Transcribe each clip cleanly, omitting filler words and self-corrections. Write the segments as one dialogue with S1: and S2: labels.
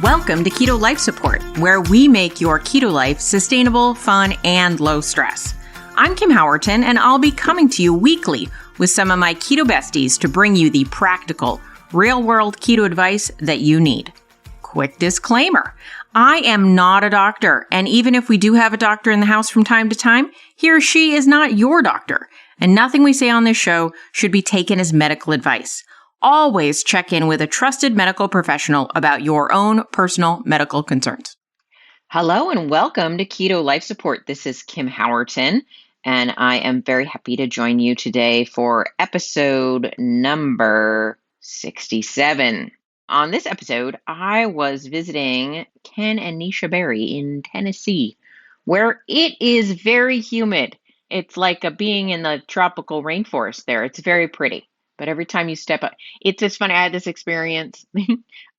S1: Welcome to Keto Life Support, where we make your keto life sustainable, fun, and low stress. I'm Kim Howerton, and I'll be coming to you weekly with some of my keto besties to bring you the practical, real-world keto advice that you need. Quick disclaimer, I am not a doctor, and even if we do have a doctor in the house from time to time, he or she is not your doctor, and nothing we say on this show should be taken as medical advice. Always check in with a trusted medical professional about your own personal medical concerns. Hello and welcome to Keto Life Support. This is Kim Howerton, and I am very happy to join you today for episode number 67. On this episode, I was visiting Ken and Neisha Berry in Tennessee, where it is very humid. It's like being in the tropical rainforest there. It's very pretty. But every time you step up, it's just funny. I had this experience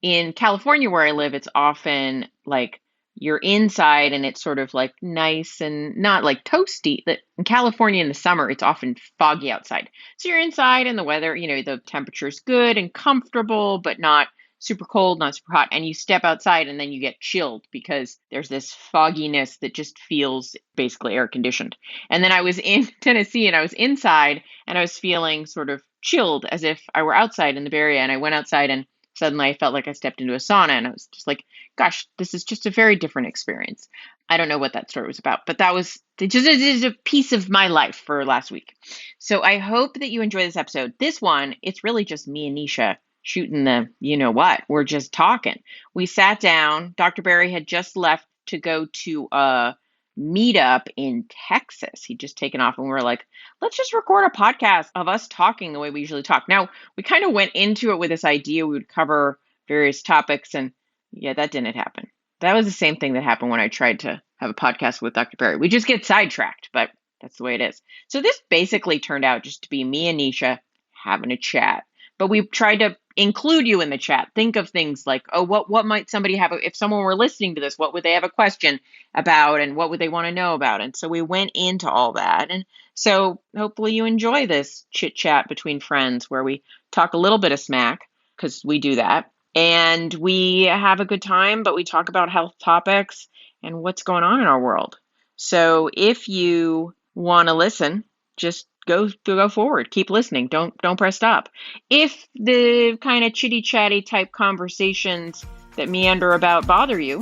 S1: in California where I live. It's often like you're inside and it's sort of like nice and not like toasty. In California in the summer, it's often foggy outside. So you're inside and the weather, the temperature's good and comfortable, but not super cold, not super hot. And you step outside and then you get chilled because there's this fogginess that just feels basically air conditioned. And then I was in Tennessee and I was inside and I was feeling sort of chilled as if I were outside in the Bay Area, and I went outside and suddenly I felt like I stepped into a sauna, and I was just like, gosh, this is just a very different experience. I don't know what that story was about, but that was just a piece of my life for last week. So I hope that you enjoy this episode. This one, it's really just me and Neisha shooting the you-know-what. We're just talking. We sat down. Dr. Berry had just left to go to a meetup in Texas. He'd just taken off and we were like, let's just record a podcast of us talking the way we usually talk. Now, we kind of went into it with this idea we would cover various topics, and yeah, that didn't happen. That was the same thing that happened when I tried to have a podcast with Dr. Berry. We just get sidetracked, but that's the way it is. So this basically turned out just to be me and Neisha having a chat. But we tried to include you in the chat. Think of things like, oh, what might somebody have, if someone were listening to this, what would they have a question about and what would they want to know about? And so we went into all that. And so hopefully you enjoy this chit chat between friends where we talk a little bit of smack, because we do that. And we have a good time, but we talk about health topics and what's going on in our world. So if you want to listen, just go forward. Keep listening. Don't press stop. If the kind of chitty chatty type conversations that meander about bother you,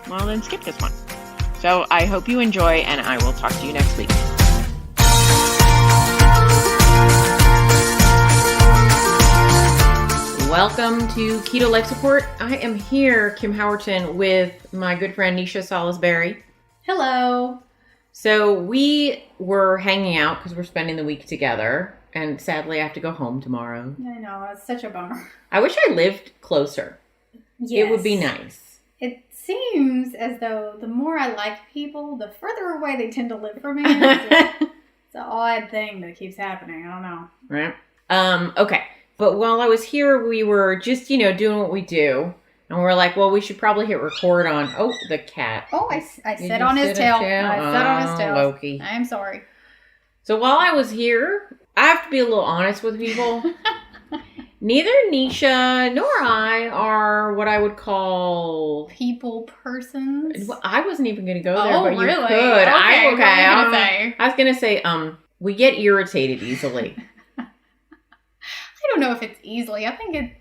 S1: well, then skip this one. So I hope you enjoy, and I will talk to you next week. Welcome to Keto Life Support. I am here, Kim Howerton, with my good friend Neisha Salas-Berry.
S2: Hello.
S1: So we were hanging out because we're spending the week together, and sadly I have to go home tomorrow.
S2: I know, it's such a bummer.
S1: I wish I lived closer.
S2: Yes.
S1: It would be nice.
S2: It seems as though the more I like people, the further away they tend to live from me. It's an odd thing that keeps happening. I don't know.
S1: Right? Okay. But while I was here, we were just, doing what we do. And we're like, well, we should probably hit record on, the cat.
S2: Oh, I sat on his tail. I sat on his tail.
S1: Loki.
S2: I am sorry.
S1: So while I was here, I have to be a little honest with people. Neither Neisha nor I are what I would call
S2: people persons.
S1: I wasn't even going to go there, but
S2: really?
S1: You could.
S2: Okay.
S1: I was going to say, we get irritated easily.
S2: I don't know if it's easily. I think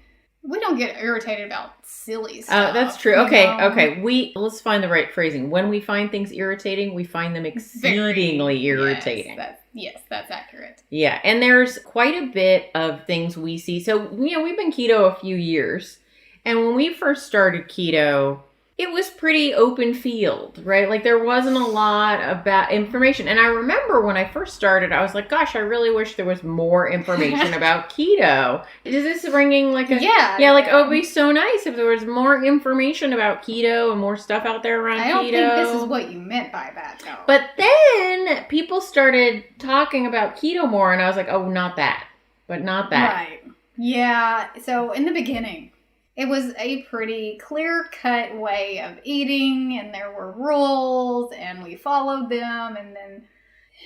S2: we don't get irritated about silly stuff.
S1: Oh, that's true. Okay. Let's find the right phrasing. When we find things irritating, we find them exceedingly irritating.
S2: Yes, that's accurate.
S1: Yeah, and there's quite a bit of things we see. So, we've been keto a few years, and when we first started keto, it was pretty open field, right? Like there wasn't a lot about information. And I remember when I first started, I was like, gosh, I really wish there was more information about keto. Is this ringing like a...
S2: Yeah.
S1: Oh, it'd be so nice if there was more information about keto and more stuff out there around keto.
S2: I don't think this is what you meant by that, though.
S1: But then people started talking about keto more, and I was like, oh, not that. But not that.
S2: Right. Yeah. So in the beginning, it was a pretty clear-cut way of eating, and there were rules, and we followed them,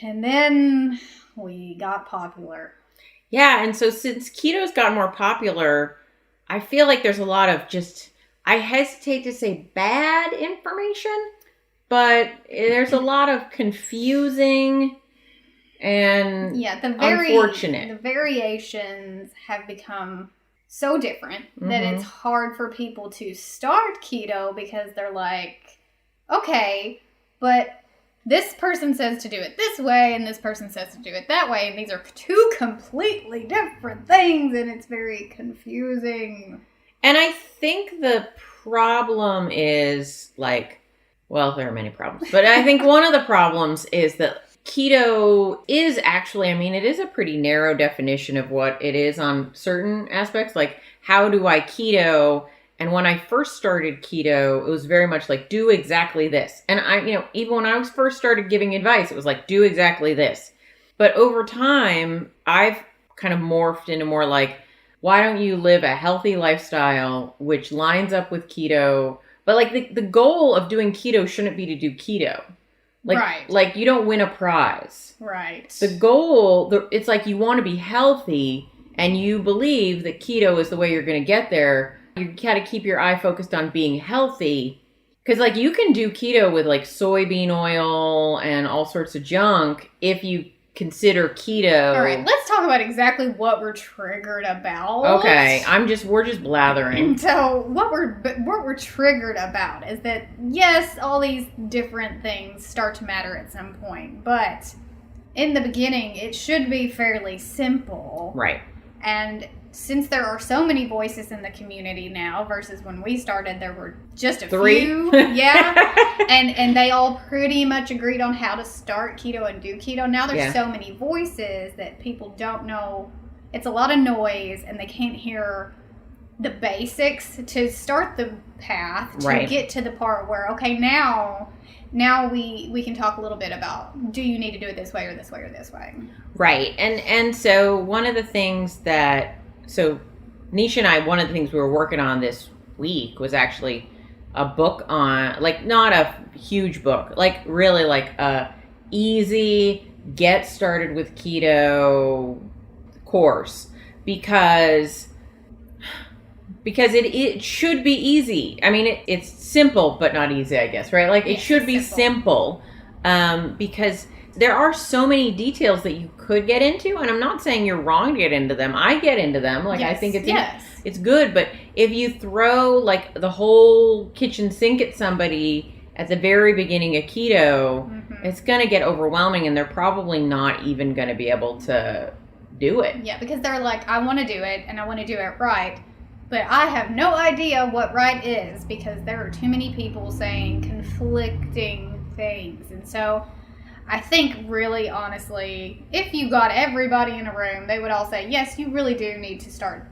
S2: and then we got popular.
S1: Yeah, and so since keto's gotten more popular, I feel like there's a lot of just I hesitate to say bad information, but there's a lot of confusing and unfortunate.
S2: The variations have become so different that it's hard for people to start keto because they're like, okay, but this person says to do it this way, and this person says to do it that way, and these are two completely different things, and it's very confusing.
S1: And I think the problem is, like, well, there are many problems, but I think one of the problems is that keto is actually, I mean, it is a pretty narrow definition of what it is on certain aspects. Like, how do I keto? And when I first started keto, it was very much like, do exactly this. And I, even when I first started giving advice, it was like, do exactly this. But over time, I've kind of morphed into more like, why don't you live a healthy lifestyle, which lines up with keto? But like the goal of doing keto shouldn't be to do keto. Like you don't win a prize.
S2: Right.
S1: The goal, it's like you want to be healthy and you believe that keto is the way you're going to get there. You got to keep your eye focused on being healthy. Because, like, you can do keto with, like, soybean oil and all sorts of junk if you consider keto.
S2: All right, let's talk about exactly what we're triggered about.
S1: Okay, we're just blathering.
S2: So, what we're triggered about is that, yes, all these different things start to matter at some point. But in the beginning, it should be fairly simple.
S1: Right.
S2: And since there are so many voices in the community now versus when we started, there were just a few. Yeah. and they all pretty much agreed on how to start keto and do keto. Now there's so many voices that people don't know. It's a lot of noise and they can't hear the basics to start the path to get to the part where, okay, now we can talk a little bit about, do you need to do it this way or this way or this way? Right.
S1: And so one of the things that, so Neisha and I, one of the things we were working on this week was actually a book on, like, not a huge book, like really like a easy get started with keto course because it should be easy. I mean, it's simple, but not easy, I guess, right? Like, it should be simple because there are so many details that you could get into, and I'm not saying you're wrong to get into them. I get into them. Like, I think it's good, but if you throw, like, the whole kitchen sink at somebody at the very beginning of keto, it's going to get overwhelming, and they're probably not even going to be able to do it.
S2: Yeah, because they're like, I want to do it, and I want to do it right. But I have no idea what right is because there are too many people saying conflicting things. And so I think really honestly, if you got everybody in a room, they would all say, yes, you really do need to start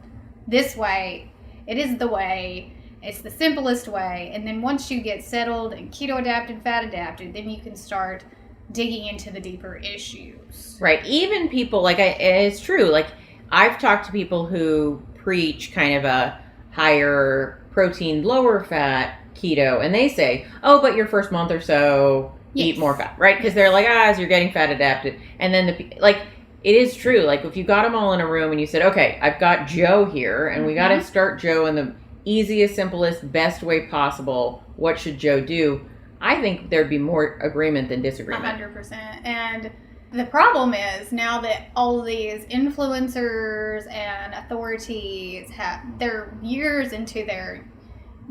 S2: this way. It is the way. It's the simplest way. And then once you get settled and keto adapted, fat adapted, then you can start digging into the deeper issues.
S1: Right. Even people, like, it's true. Like, I've talked to people who preach kind of a higher protein, lower fat keto, and they say, oh, but your first month or so, eat more fat, right? Because they're like, as you're getting fat adapted. And then, it is true. Like, if you got them all in a room and you said, okay, I've got Joe here, and we got to start Joe in the easiest, simplest, best way possible. What should Joe do? I think there'd be more agreement than disagreement.
S2: 100%. And the problem is now that all these influencers and authorities they're years into their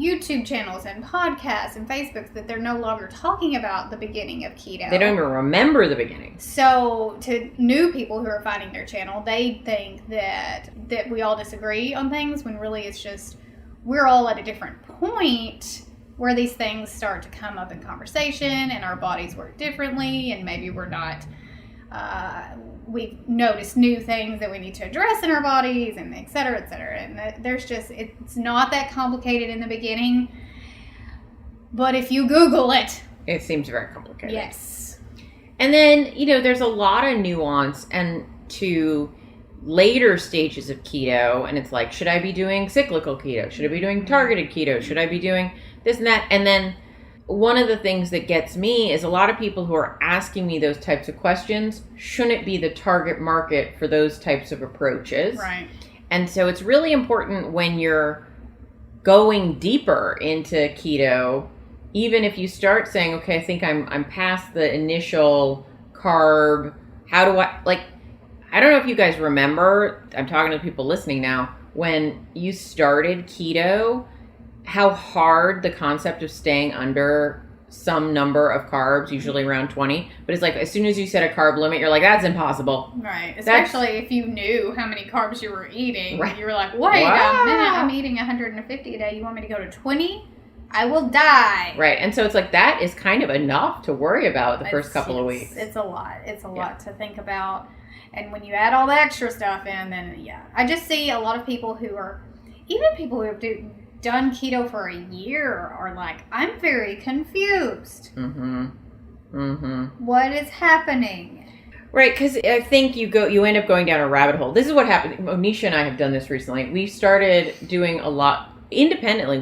S2: YouTube channels and podcasts and Facebooks that they're no longer talking about the beginning of keto.
S1: They don't even remember the beginning.
S2: So to new people who are finding their channel, they think that we all disagree on things when really it's just we're all at a different point where these things start to come up in conversation and our bodies work differently and maybe we're not we've noticed new things that we need to address in our bodies and et cetera, and there's just, it's not that complicated in the beginning, but if you Google it
S1: seems very complicated.
S2: Yes.
S1: And then there's a lot of nuance and to later stages of keto, and it's like, should I be doing cyclical keto? Should I be doing targeted keto? Should I be doing this and that? And then one of the things that gets me is a lot of people who are asking me those types of questions shouldn't be the target market for those types of approaches.
S2: Right.
S1: And so it's really important when you're going deeper into keto, even if you start saying, okay, I think I'm past the initial carb, how do I don't know if you guys remember, I'm talking to people listening now, when you started keto, how hard the concept of staying under some number of carbs, usually around 20, but it's like as soon as you set a carb limit, you're like, that's impossible.
S2: Right. Especially if you knew how many carbs you were eating.
S1: Right.
S2: You were like, wait a minute, I'm eating 150 a day. You want me to go to 20? I will die.
S1: Right. And so it's like that is kind of enough to worry about the first couple of weeks.
S2: It's a lot. It's a lot to think about. And when you add all the extra stuff in, then yeah. I just see a lot of people who are, even people who have done keto for a year are like, I'm very confused. What is happening?
S1: Right, because I think you end up going down a rabbit hole. This is what happened. Neisha and I have done this recently. We started doing a lot independently.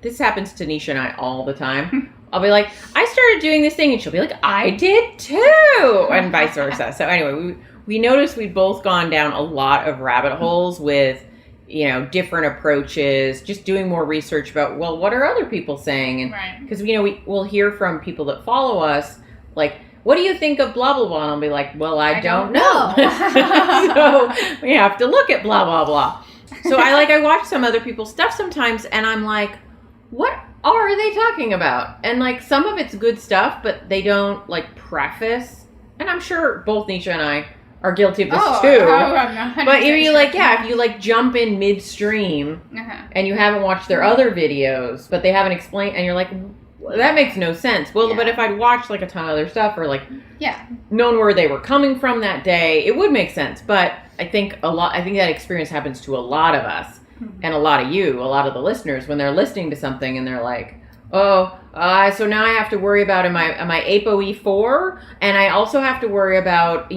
S1: This happens to Neisha and I all the time. I'll be like, I started doing this thing, and she'll be like, I did too, and vice versa. So anyway, we noticed we'd both gone down a lot of rabbit holes with, different approaches, just doing more research about, well, what are other people saying? And because, we'll hear from people that follow us, like, what do you think of blah, blah, blah? And I'll be like, well, I don't know. So we have to look at blah, blah, blah. So I watch some other people's stuff sometimes, and I'm like, what are they talking about? And like some of it's good stuff, but they don't preface. And I'm sure both Neisha and I are guilty of this too. But if you jump in midstream and you haven't watched their other videos, but they haven't explained, and you're like, well, that makes no sense. Well, but if I'd watched a ton of other stuff or known where they were coming from that day, it would make sense. But I think that experience happens to a lot of us. And a lot of the listeners, when they're listening to something and they're like, so now I have to worry about, am I ApoE4? And I also have to worry about,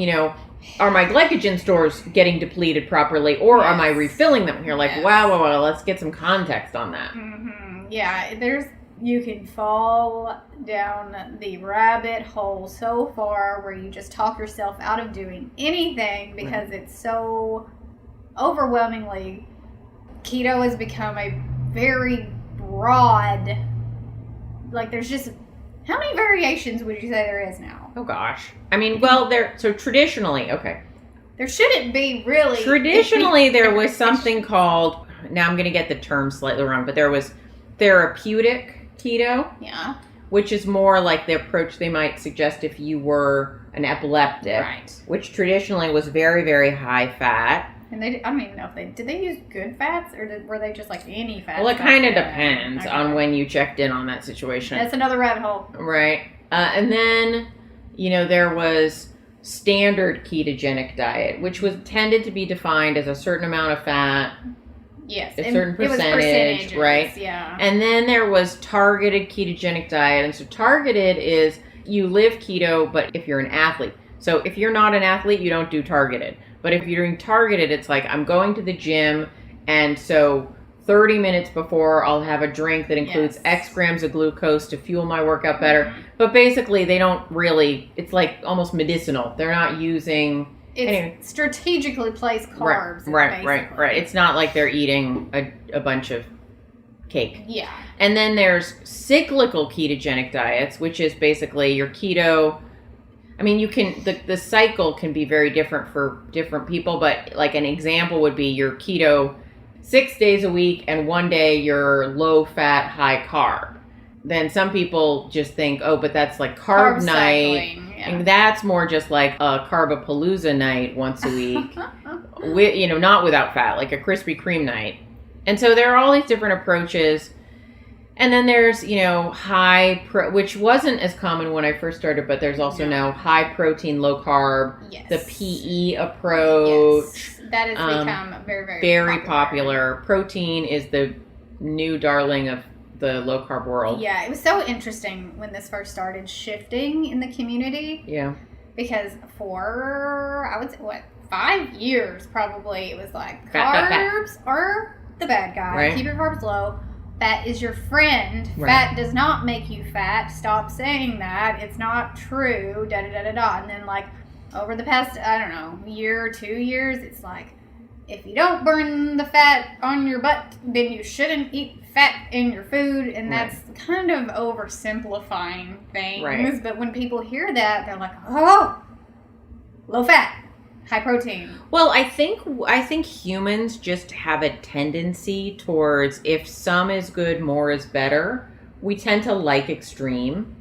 S1: are my glycogen stores getting depleted properly, or am I refilling them? And you're like, wow, let's get some context on that.
S2: Yeah, you can fall down the rabbit hole so far where you just talk yourself out of doing anything because it's so overwhelmingly... Keto has become a very broad, there's just, how many variations would you say there is now?
S1: Oh gosh. I mean, traditionally, okay.
S2: There shouldn't be really.
S1: Traditionally, there was something called, now I'm going to get the term slightly wrong, but there was therapeutic keto.
S2: Yeah.
S1: Which is more like the approach they might suggest if you were an epileptic.
S2: Right.
S1: Which traditionally was very, very high fat.
S2: And I don't even know if did they use good fats or were they just any fats?
S1: Well, it kind of depends on when you checked in on that situation.
S2: That's another rabbit hole.
S1: Right. And then, there was standard ketogenic diet, which was tended to be defined as a certain amount of fat.
S2: Yes.
S1: A certain percentage, right?
S2: Yeah.
S1: And then there was targeted ketogenic diet. And so targeted is you live keto, but if you're an athlete. So if you're not an athlete, you don't do targeted. But if you're doing targeted, it's like I'm going to the gym, and so 30 minutes before I'll have a drink that includes X grams of glucose to fuel my workout better. But basically, they don't really, it's like almost medicinal. They're not using...
S2: It's strategically placed carbs.
S1: Right. It's not like they're eating a bunch of cake.
S2: Yeah.
S1: And then there's cyclical ketogenic diets, which is basically your keto... I mean, the cycle can be very different for different people, but an example would be your keto 6 days a week and one day you're low fat, high carb. Then some people just think, but that's carb night.
S2: Cycling,
S1: And that's more just like a Carbapalooza night once a week, with, not without fat, like a Krispy Kreme night. And so there are all these different approaches. And then there's, which wasn't as common when I first started, but there's also now high protein, low carb, the PE approach.
S2: Yes. That has become very,
S1: very popular. Protein is the new darling of the low carb world.
S2: Yeah, it was so interesting when this first started shifting in the community.
S1: Yeah.
S2: Because for, I would say, 5 years probably, it was
S1: Fat.
S2: are the bad guy.
S1: Right.
S2: Keep your carbs low. Fat is your friend.
S1: Right.
S2: Fat does not make you fat. Stop saying that. It's not true. Da-da-da-da-da. And then, over the past, year or 2 years, it's if you don't burn the fat on your butt, then you shouldn't eat fat in your food, and that's kind of oversimplifying things.
S1: Right.
S2: But when people hear that, they're like, oh, low fat, high protein.
S1: Well, I think humans just have a tendency towards, if some is good, more is better. We tend to like extreme.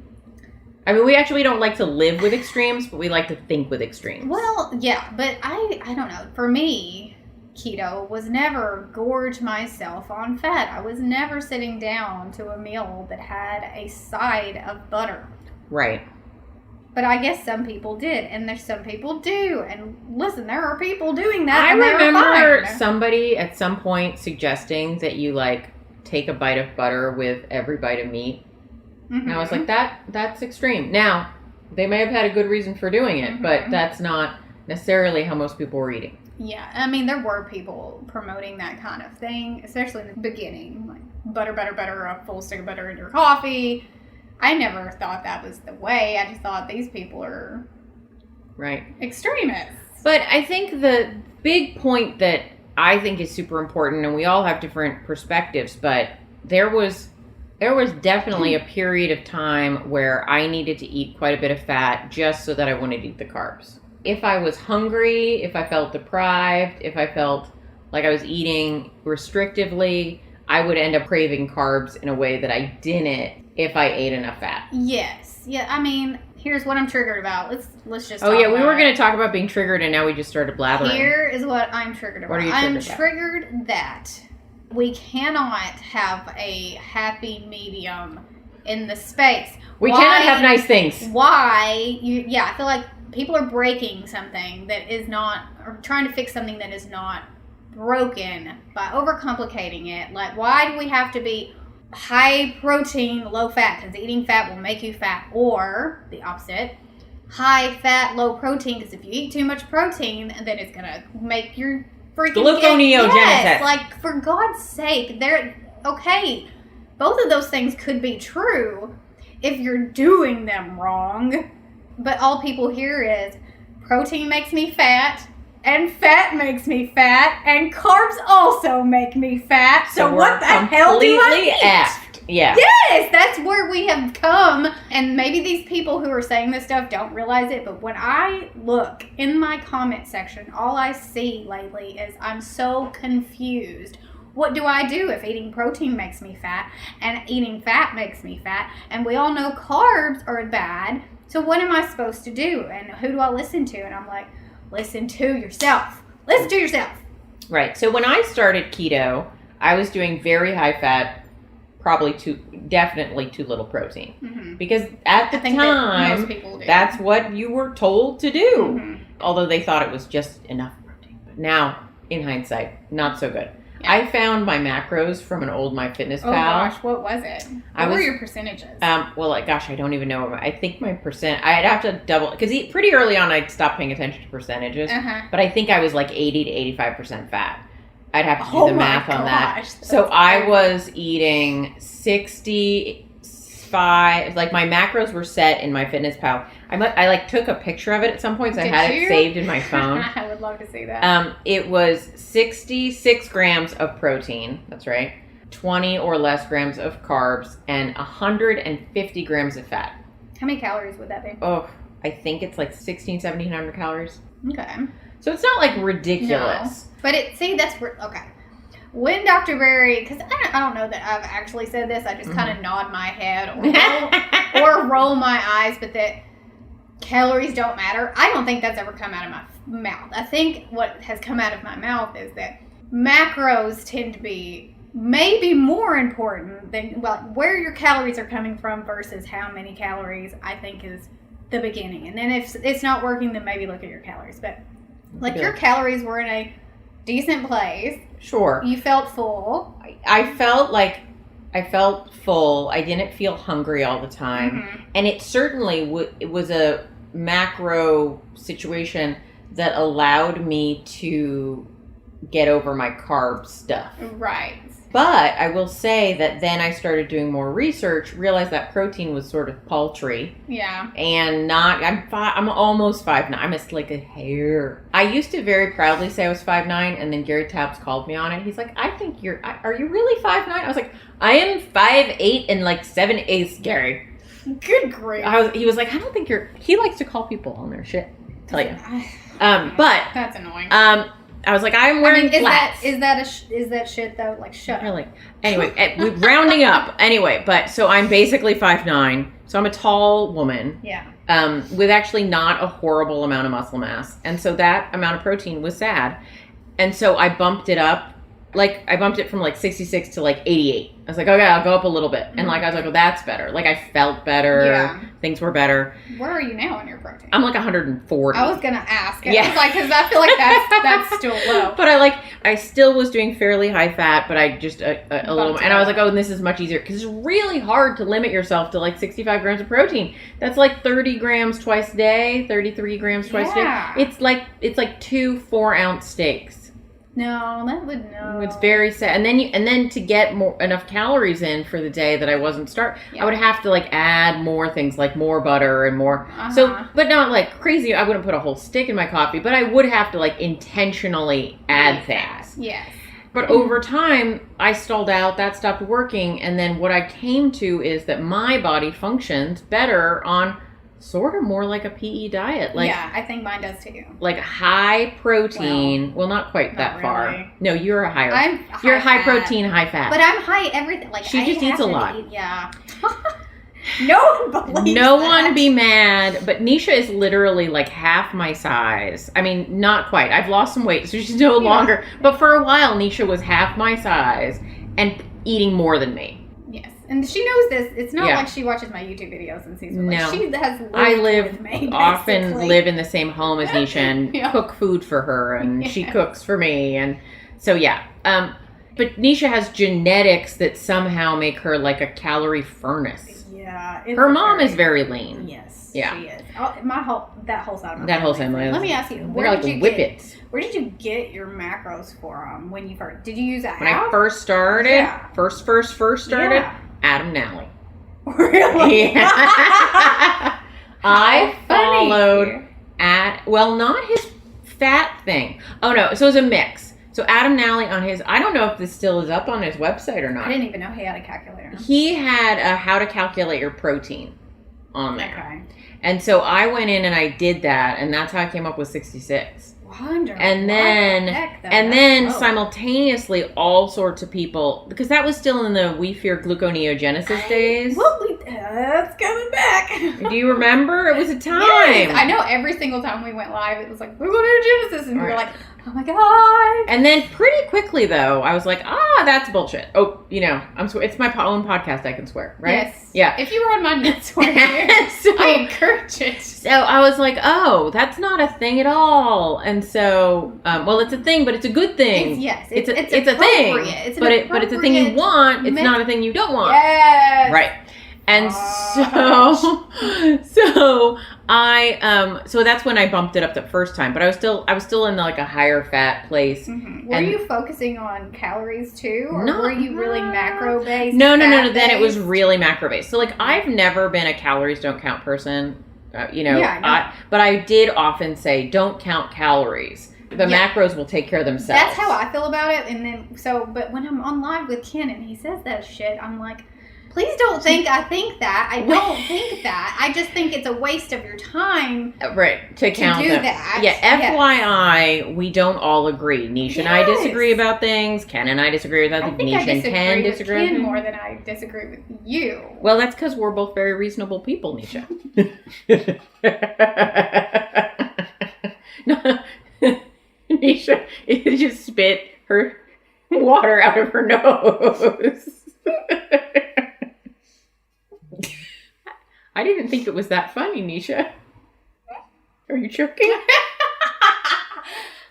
S1: I mean, we don't like to live with extremes, but we like to think with extremes.
S2: Well, yeah, but I don't know. For me, keto was never gorge myself on fat. I was never sitting down to a meal that had a side of butter.
S1: Right.
S2: But I guess some people did, and there's some people do. And listen, there are people doing that.
S1: I
S2: and they
S1: remember
S2: fine.
S1: somebody at some point suggesting that you like take a bite of butter with every bite of meat.
S2: Mm-hmm.
S1: And I was like, that's extreme. Now, they may have had a good reason for doing it, but that's not necessarily how most people were eating.
S2: Yeah, I mean, there were people promoting that kind of thing, especially in the beginning. Like, butter, a full stick of butter in your coffee. I never thought that was the way. I just thought these people are extremists.
S1: But I think the big point that I think is super important, and we all have different perspectives, but there was definitely a period of time where I needed to eat quite a bit of fat just so that I wouldn't eat the carbs. If I was hungry, if I felt deprived, if I felt like I was eating restrictively, I would end up craving carbs in a way that I didn't if I ate enough fat.
S2: Yes. Yeah, I mean, here's what I'm triggered about. Let's just
S1: we were going to talk about being triggered, and now we just started blathering.
S2: Here is what I'm triggered about.
S1: What are you triggered about?
S2: I'm triggered that we cannot have a happy medium in the space.
S1: We cannot have nice things.
S2: I feel like people are breaking something that is not, or trying to fix something that is not broken by overcomplicating it. Like, why do we have to be high protein, low fat? Because eating fat will make you fat. Or the opposite, high fat, low protein. Because if you eat too much protein, then it's going to make your freaking
S1: gluconeogenesis.
S2: Yes, like, for God's sake, both of those things could be true if you're doing them wrong. But all people hear is protein makes me fat, and fat makes me fat, and carbs also make me fat. So what the hell do I eat?
S1: Effed. Yeah.
S2: Yes, that's where we have come. And maybe these people who are saying this stuff don't realize it, but when I look in my comment section, all I see lately is I'm so confused. What do I do if eating protein makes me fat and eating fat makes me fat? And we all know carbs are bad. So what am I supposed to do? And who do I listen to? And I'm like, listen to yourself. Listen to yourself.
S1: Right. So when I started keto, I was doing very high fat, definitely too little protein. Mm-hmm. Because at the time, that's what you were told to do. Mm-hmm. Although they thought it was just enough protein. But now, in hindsight, not so good. Yeah. I found my macros from an old MyFitnessPal.
S2: Oh gosh, what was it? What were your percentages?
S1: I don't even know. I think my percent, I'd have to double, because pretty early on I stopped paying attention to percentages. Uh-huh. But I think I was like 80 to 85% fat. I'd have to do the math on that. So I was eating 65, like my macros were set in MyFitnessPal. I took a picture of it at some point, so I had it saved in my phone.
S2: I would love to see that.
S1: It was 66 grams of protein, that's right, 20 or less grams of carbs, and 150 grams of fat.
S2: How many calories would that be?
S1: Oh, I think it's like 1,700 calories.
S2: Okay.
S1: So it's not like ridiculous.
S2: No. But okay. When Dr. Berry, because I don't know that I've actually said this, I just kind of nod my head or roll my eyes, but that calories don't matter. I don't think that's ever come out of my mouth. I think what has come out of my mouth is that macros tend to be maybe more important than, where your calories are coming from versus how many calories, I think is the beginning. And then if it's not working, then maybe look at your calories. But your calories were in a decent place.
S1: Sure.
S2: You felt full.
S1: I felt full. I didn't feel hungry all the time. Mm-hmm. And it certainly it was a macro situation that allowed me to get over my carb stuff.
S2: Right.
S1: But I will say that then I started doing more research, realized that protein was sort of paltry.
S2: Yeah.
S1: And I'm almost 5'9". I'm just like a hair. I used to very proudly say I was 5'9", and then Gary Tabbs called me on it. He's like, I think are you really 5'9"? I was like, I am 5'8" and like 7/8, Gary.
S2: Good grief.
S1: He was like, I don't think he likes to call people on their shit. Tell you. But
S2: that's annoying.
S1: I was like, I'm wearing flats.
S2: Is that shit though? Like, shut up.
S1: Anyway, rounding up. Anyway, but so I'm basically 5'9", so I'm a tall woman.
S2: Yeah.
S1: With actually not a horrible amount of muscle mass, and so that amount of protein was sad, and so I bumped it up. Like, I bumped it from like 66 to like 88. I was like, okay, I'll go up a little bit. And like, I was like, well, that's better. Like, I felt better.
S2: Yeah.
S1: Things were better.
S2: Where are you now in your protein?
S1: I'm like 140.
S2: I was going to ask.
S1: Yeah.
S2: Because I feel like that's still low.
S1: But I still was doing fairly high fat, but I just a little, and I was like, oh, and this is much easier. Because it's really hard to limit yourself to like 65 grams of protein. That's like 30 grams twice a day, 33 grams twice a day. It's like 2 4-ounce steaks.
S2: No, that would no.
S1: It's very sad. And then to get enough calories in for the day that I wasn't I would have to like add more things, like more butter and more. So, but not like crazy. I wouldn't put a whole stick in my coffee, but I would have to like intentionally add things.
S2: Yes.
S1: But over time, I stalled out. That stopped working. And then what I came to is that my body functions better on sort of more like a PE diet. Like,
S2: yeah, I think mine does too.
S1: Like high protein. Well, not quite that
S2: really.
S1: Far. No, you're a higher.
S2: You're
S1: high protein, high fat.
S2: But I'm high everything. Like,
S1: she just eats a lot.
S2: Yeah. No
S1: one be mad, but Neisha is literally like half my size. I mean, not quite. I've lost some weight, so she's no longer. But for a while, Neisha was half my size and eating more than me.
S2: Yes, and she knows this. It's not like she watches my YouTube videos and sees what she has lived with me.
S1: Often live in the same home as Neisha and cook food for her, and she cooks for me, and so but Neisha has genetics that somehow make her like a calorie furnace.
S2: Yeah,
S1: her mom is very lean.
S2: Yes,
S1: yeah,
S2: she is. That whole side of my
S1: that whole family.
S2: Let me ask you, where did you get your macros from when you first? Did you use that?
S1: When I first started, first started, Adam Nally.
S2: Really?
S1: Yeah. I followed not his fat thing. Oh no, so it was a mix. So Adam Nally on his, I don't know if this still is up on his website or not.
S2: I didn't even know he had a calculator.
S1: He had a how to calculate your protein on there.
S2: Okay.
S1: And so I went in and I did that, and that's how I came up with 66.
S2: Wonderful.
S1: And then simultaneously all sorts of people, because that was still in the We Fear Gluconeogenesis days.
S2: That's coming back.
S1: Do you remember? It was a time.
S2: Yes, I know every single time we went live, it was like gluconeogenesis, and we were like, oh my god.
S1: And then pretty quickly though, I was like, that's bullshit. Oh, it's my own podcast, I can swear, right?
S2: Yes.
S1: Yeah.
S2: If you were on mine, you'd swear. I encourage it.
S1: So I was like, that's not a thing at all. And so, it's a thing, but it's a good thing.
S2: It's a
S1: thing. But it's a thing you want. It's not a thing you don't want.
S2: Yes.
S1: Right. And so that's when I bumped it up the first time, but I was still in like a higher fat place.
S2: Mm-hmm. Were you focusing on calories too, or were you really macro based?
S1: No. Then it was really macro based. So like I've never been a calories don't count person, but I did often say don't count calories. The macros will take care of themselves.
S2: That's how I feel about it. And then but when I'm on live with Ken and he says that shit, I'm like, please don't think I think that. I don't think that. I just think it's a waste of your time.
S1: Right. To count
S2: do
S1: them.
S2: that.
S1: Yeah. FYI, we don't all agree. Neisha and I disagree about things. Ken and I disagree with other things. Neisha and Ken disagree with
S2: Ken more than I disagree with you.
S1: Well, that's because we're both very reasonable people, Neisha. Neisha just spit her water out of her nose. I didn't think it was that funny, Neisha. Are you choking?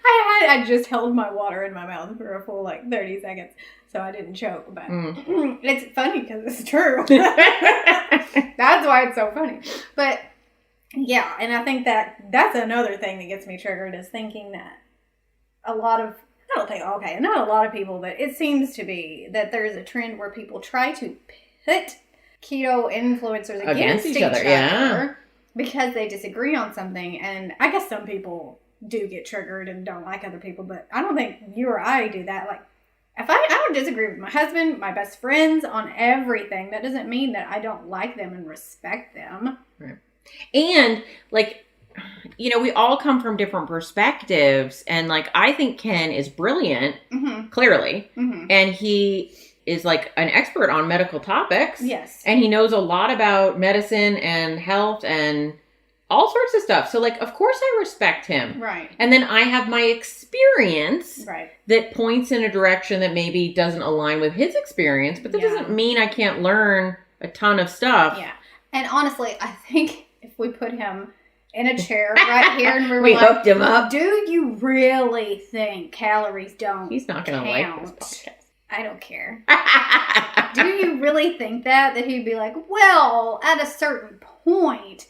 S2: I just held my water in my mouth for a full 30 seconds, so I didn't choke. But it's funny because it's true. That's why it's so funny. But yeah, and I think that's another thing that gets me triggered is thinking that a lot of I don't think, okay, not a lot of people, but it seems to be that there's a trend where people try to pit keto influencers against each other. Yeah. Because they disagree on something. And I guess some people do get triggered and don't like other people, but I don't think you or I do that. Like, if I don't disagree with my husband, my best friends on everything, that doesn't mean that I don't like them and respect them.
S1: Right. And, like, you know, we all come from different perspectives. And, like, I think Ken is brilliant, clearly. And he is, like, an expert on medical topics.
S2: Yes.
S1: And he knows a lot about medicine and health and all sorts of stuff. So, like, of course I respect him.
S2: Right.
S1: And then I have my experience
S2: right.
S1: that points in a direction that maybe doesn't align with his experience. But that doesn't mean I can't learn a ton of stuff.
S2: Yeah. And honestly, I think if we put him in a chair right here and
S1: we hooked him up.
S2: Do you really think calories don't
S1: He's not going to like this podcast.
S2: I don't care. Do you really think that he'd be like, well, at a certain point,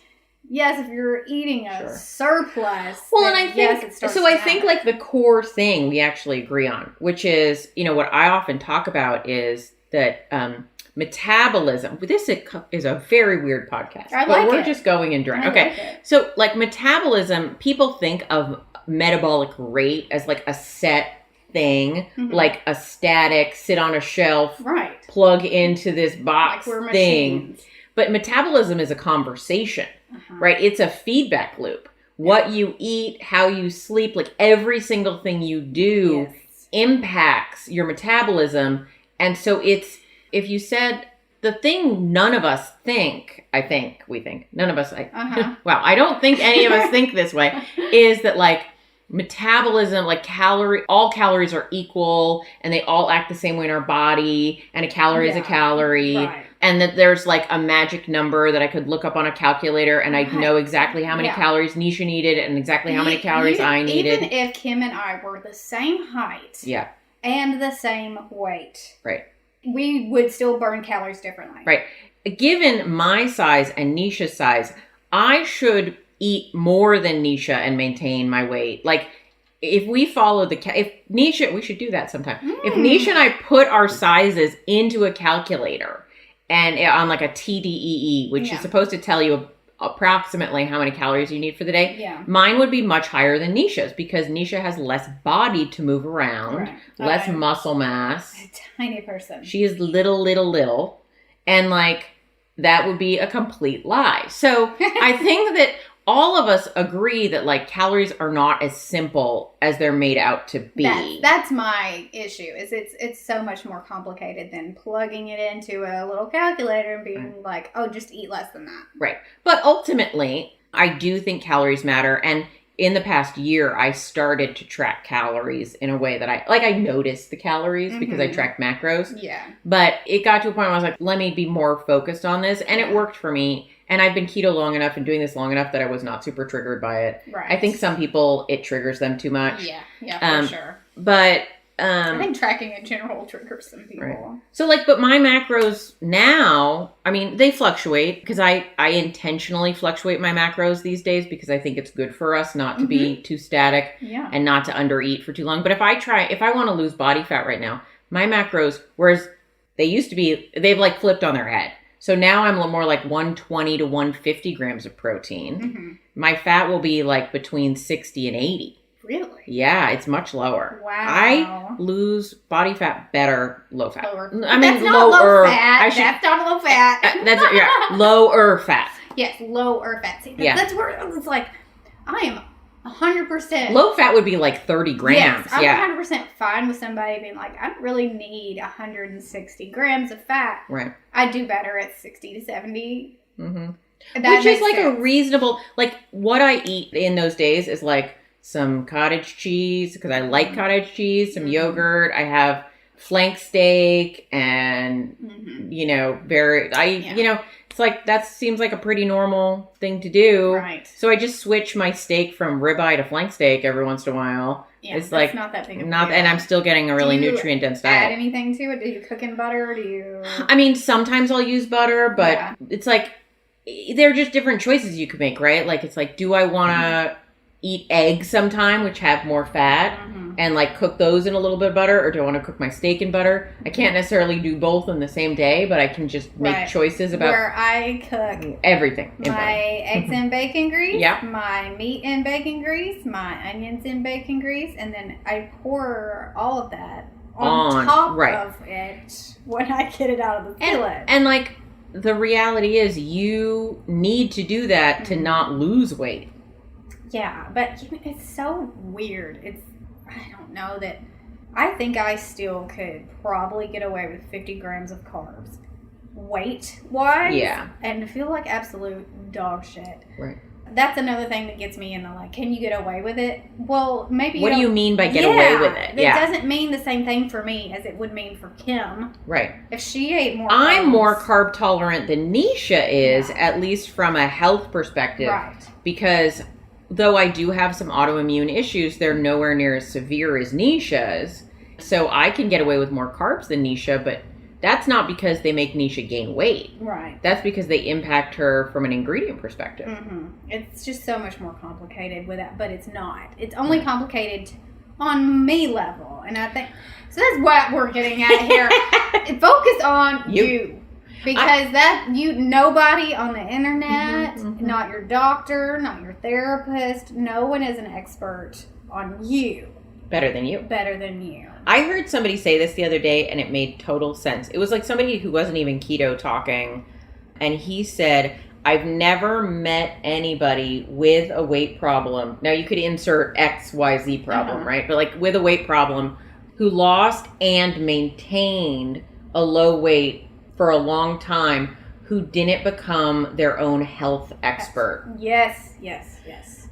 S2: yes, if you're eating a surplus,
S1: well, and I think so. I think like the core thing we actually agree on, which is, you know, what I often talk about is that metabolism. This is a very weird podcast, but we're just going in direct. Okay, so like metabolism, people think of metabolic rate as like a set thing, like a static, sit on a shelf, plug into this box
S2: like
S1: thing. Machines. But metabolism is a conversation, right? It's a feedback loop. What you eat, how you sleep, like every single thing you do impacts your metabolism. And so it's, if you said the thing none of us think, none of us, wow, I don't think any of us think this way, is that like metabolism, like all calories are equal and they all act the same way in our body, and a calorie is a calorie. Right. And that there's like a magic number that I could look up on a calculator and I'd know exactly how many calories Neisha needed and exactly how many calories I needed.
S2: Even if Kim and I were the same height and the same weight, we would still burn calories differently.
S1: Right. Given my size and Neisha's size, I should eat more than Neisha and maintain my weight. Like, if we follow if Neisha, we should do that sometime. If Neisha and I put our sizes into a calculator and on like a TDEE, which is supposed to tell you approximately how many calories you need for the day, mine would be much higher than Neisha's because Neisha has less body to move around, less muscle mass.
S2: A tiny person.
S1: She is little. And like, that would be a complete lie. So I think that all of us agree that like calories are not as simple as they're made out to be.
S2: That's my issue. Is it's so much more complicated than plugging it into a little calculator and being like, oh, just eat less than that.
S1: Right. But ultimately, I do think calories matter. And in the past year, I started to track calories in a way that I noticed the calories because I tracked macros.
S2: Yeah.
S1: But it got to a point where I was like, let me be more focused on this. And it worked for me. And I've been keto long enough and doing this long enough that I was not super triggered by it.
S2: Right.
S1: I think some people, it triggers them too much.
S2: Yeah, for sure.
S1: But
S2: I think tracking in general triggers some people.
S1: Right. So like, but my macros now, I mean, they fluctuate because I intentionally fluctuate my macros these days because I think it's good for us not to be too static and not to undereat for too long. But if I want to lose body fat right now, my macros, whereas they used to be, they've like flipped on their head. So now I'm a little more like 120 to 150 grams of protein. My fat will be like between 60 and 80.
S2: Really?
S1: Yeah, it's much lower.
S2: Wow.
S1: I lose body fat better low fat.
S2: Lower.
S1: I mean,
S2: that's not
S1: lower.
S2: Low fat. That's not low fat.
S1: That's lower fat.
S2: Yes, lower fat. See, that's where it's like, I am 100%.
S1: Low fat would be like 30 grams.
S2: Yes, I'm 100% fine with somebody being like, I really need 160 grams of fat.
S1: Right.
S2: I do better at 60 to 70.
S1: Which is like a reasonable, like what I eat in those days is like some cottage cheese because I like cottage cheese, some yogurt. I have flank steak and, you know, it's like that seems like a pretty normal thing to do.
S2: Right.
S1: So I just switch my steak from ribeye to flank steak every once in a while.
S2: Yeah,
S1: it's like
S2: not that big of a deal.
S1: And I'm still getting a really nutrient dense diet.
S2: Add anything to it? Do you cook in butter? Do you?
S1: I mean, sometimes I'll use butter, but it's like they're just different choices you could make, right? Like it's like, do I want to eat eggs sometime, which have more fat, and like cook those in a little bit of butter, or do I want to cook my steak in butter? I can't necessarily do both in the same day, but I can just make choices about
S2: where I cook
S1: everything.
S2: My eggs in bacon grease,
S1: yeah,
S2: my meat in bacon grease, my onions in bacon grease, and then I pour all of that on top of it when I get it out of the skillet.
S1: And like the reality is, you need to do that to not lose weight.
S2: Yeah, but it's so weird. I don't know that. I think I still could probably get away with 50 grams of carbs, weight-wise.
S1: Yeah.
S2: And feel like absolute dog shit.
S1: Right.
S2: That's another thing that gets me into like, can you get away with it? Well, maybe.
S1: What do you mean by get away with it?
S2: It doesn't mean the same thing for me as it would mean for Kim.
S1: Right.
S2: If she ate more.
S1: I'm more carb tolerant than Neisha is, at least from a health perspective.
S2: Right.
S1: Because though I do have some autoimmune issues, they're nowhere near as severe as Neisha's. So I can get away with more carbs than Neisha, but that's not because they make Neisha gain weight.
S2: Right.
S1: That's because they impact her from an ingredient perspective.
S2: It's just so much more complicated with that, but it's not. It's only complicated on me level. And I think, so that's what we're getting at here. Focus on you. Because nobody on the internet, not your doctor, not your therapist, no one is an expert on you.
S1: Better than you.
S2: Better than you.
S1: I heard somebody say this the other day, and it made total sense. It was like somebody who wasn't even keto talking, and he said, I've never met anybody with a weight problem. Now, you could insert XYZ problem, right? But like with a weight problem, who lost and maintained a low weight for a long time, who didn't become their own health expert.
S2: Yes.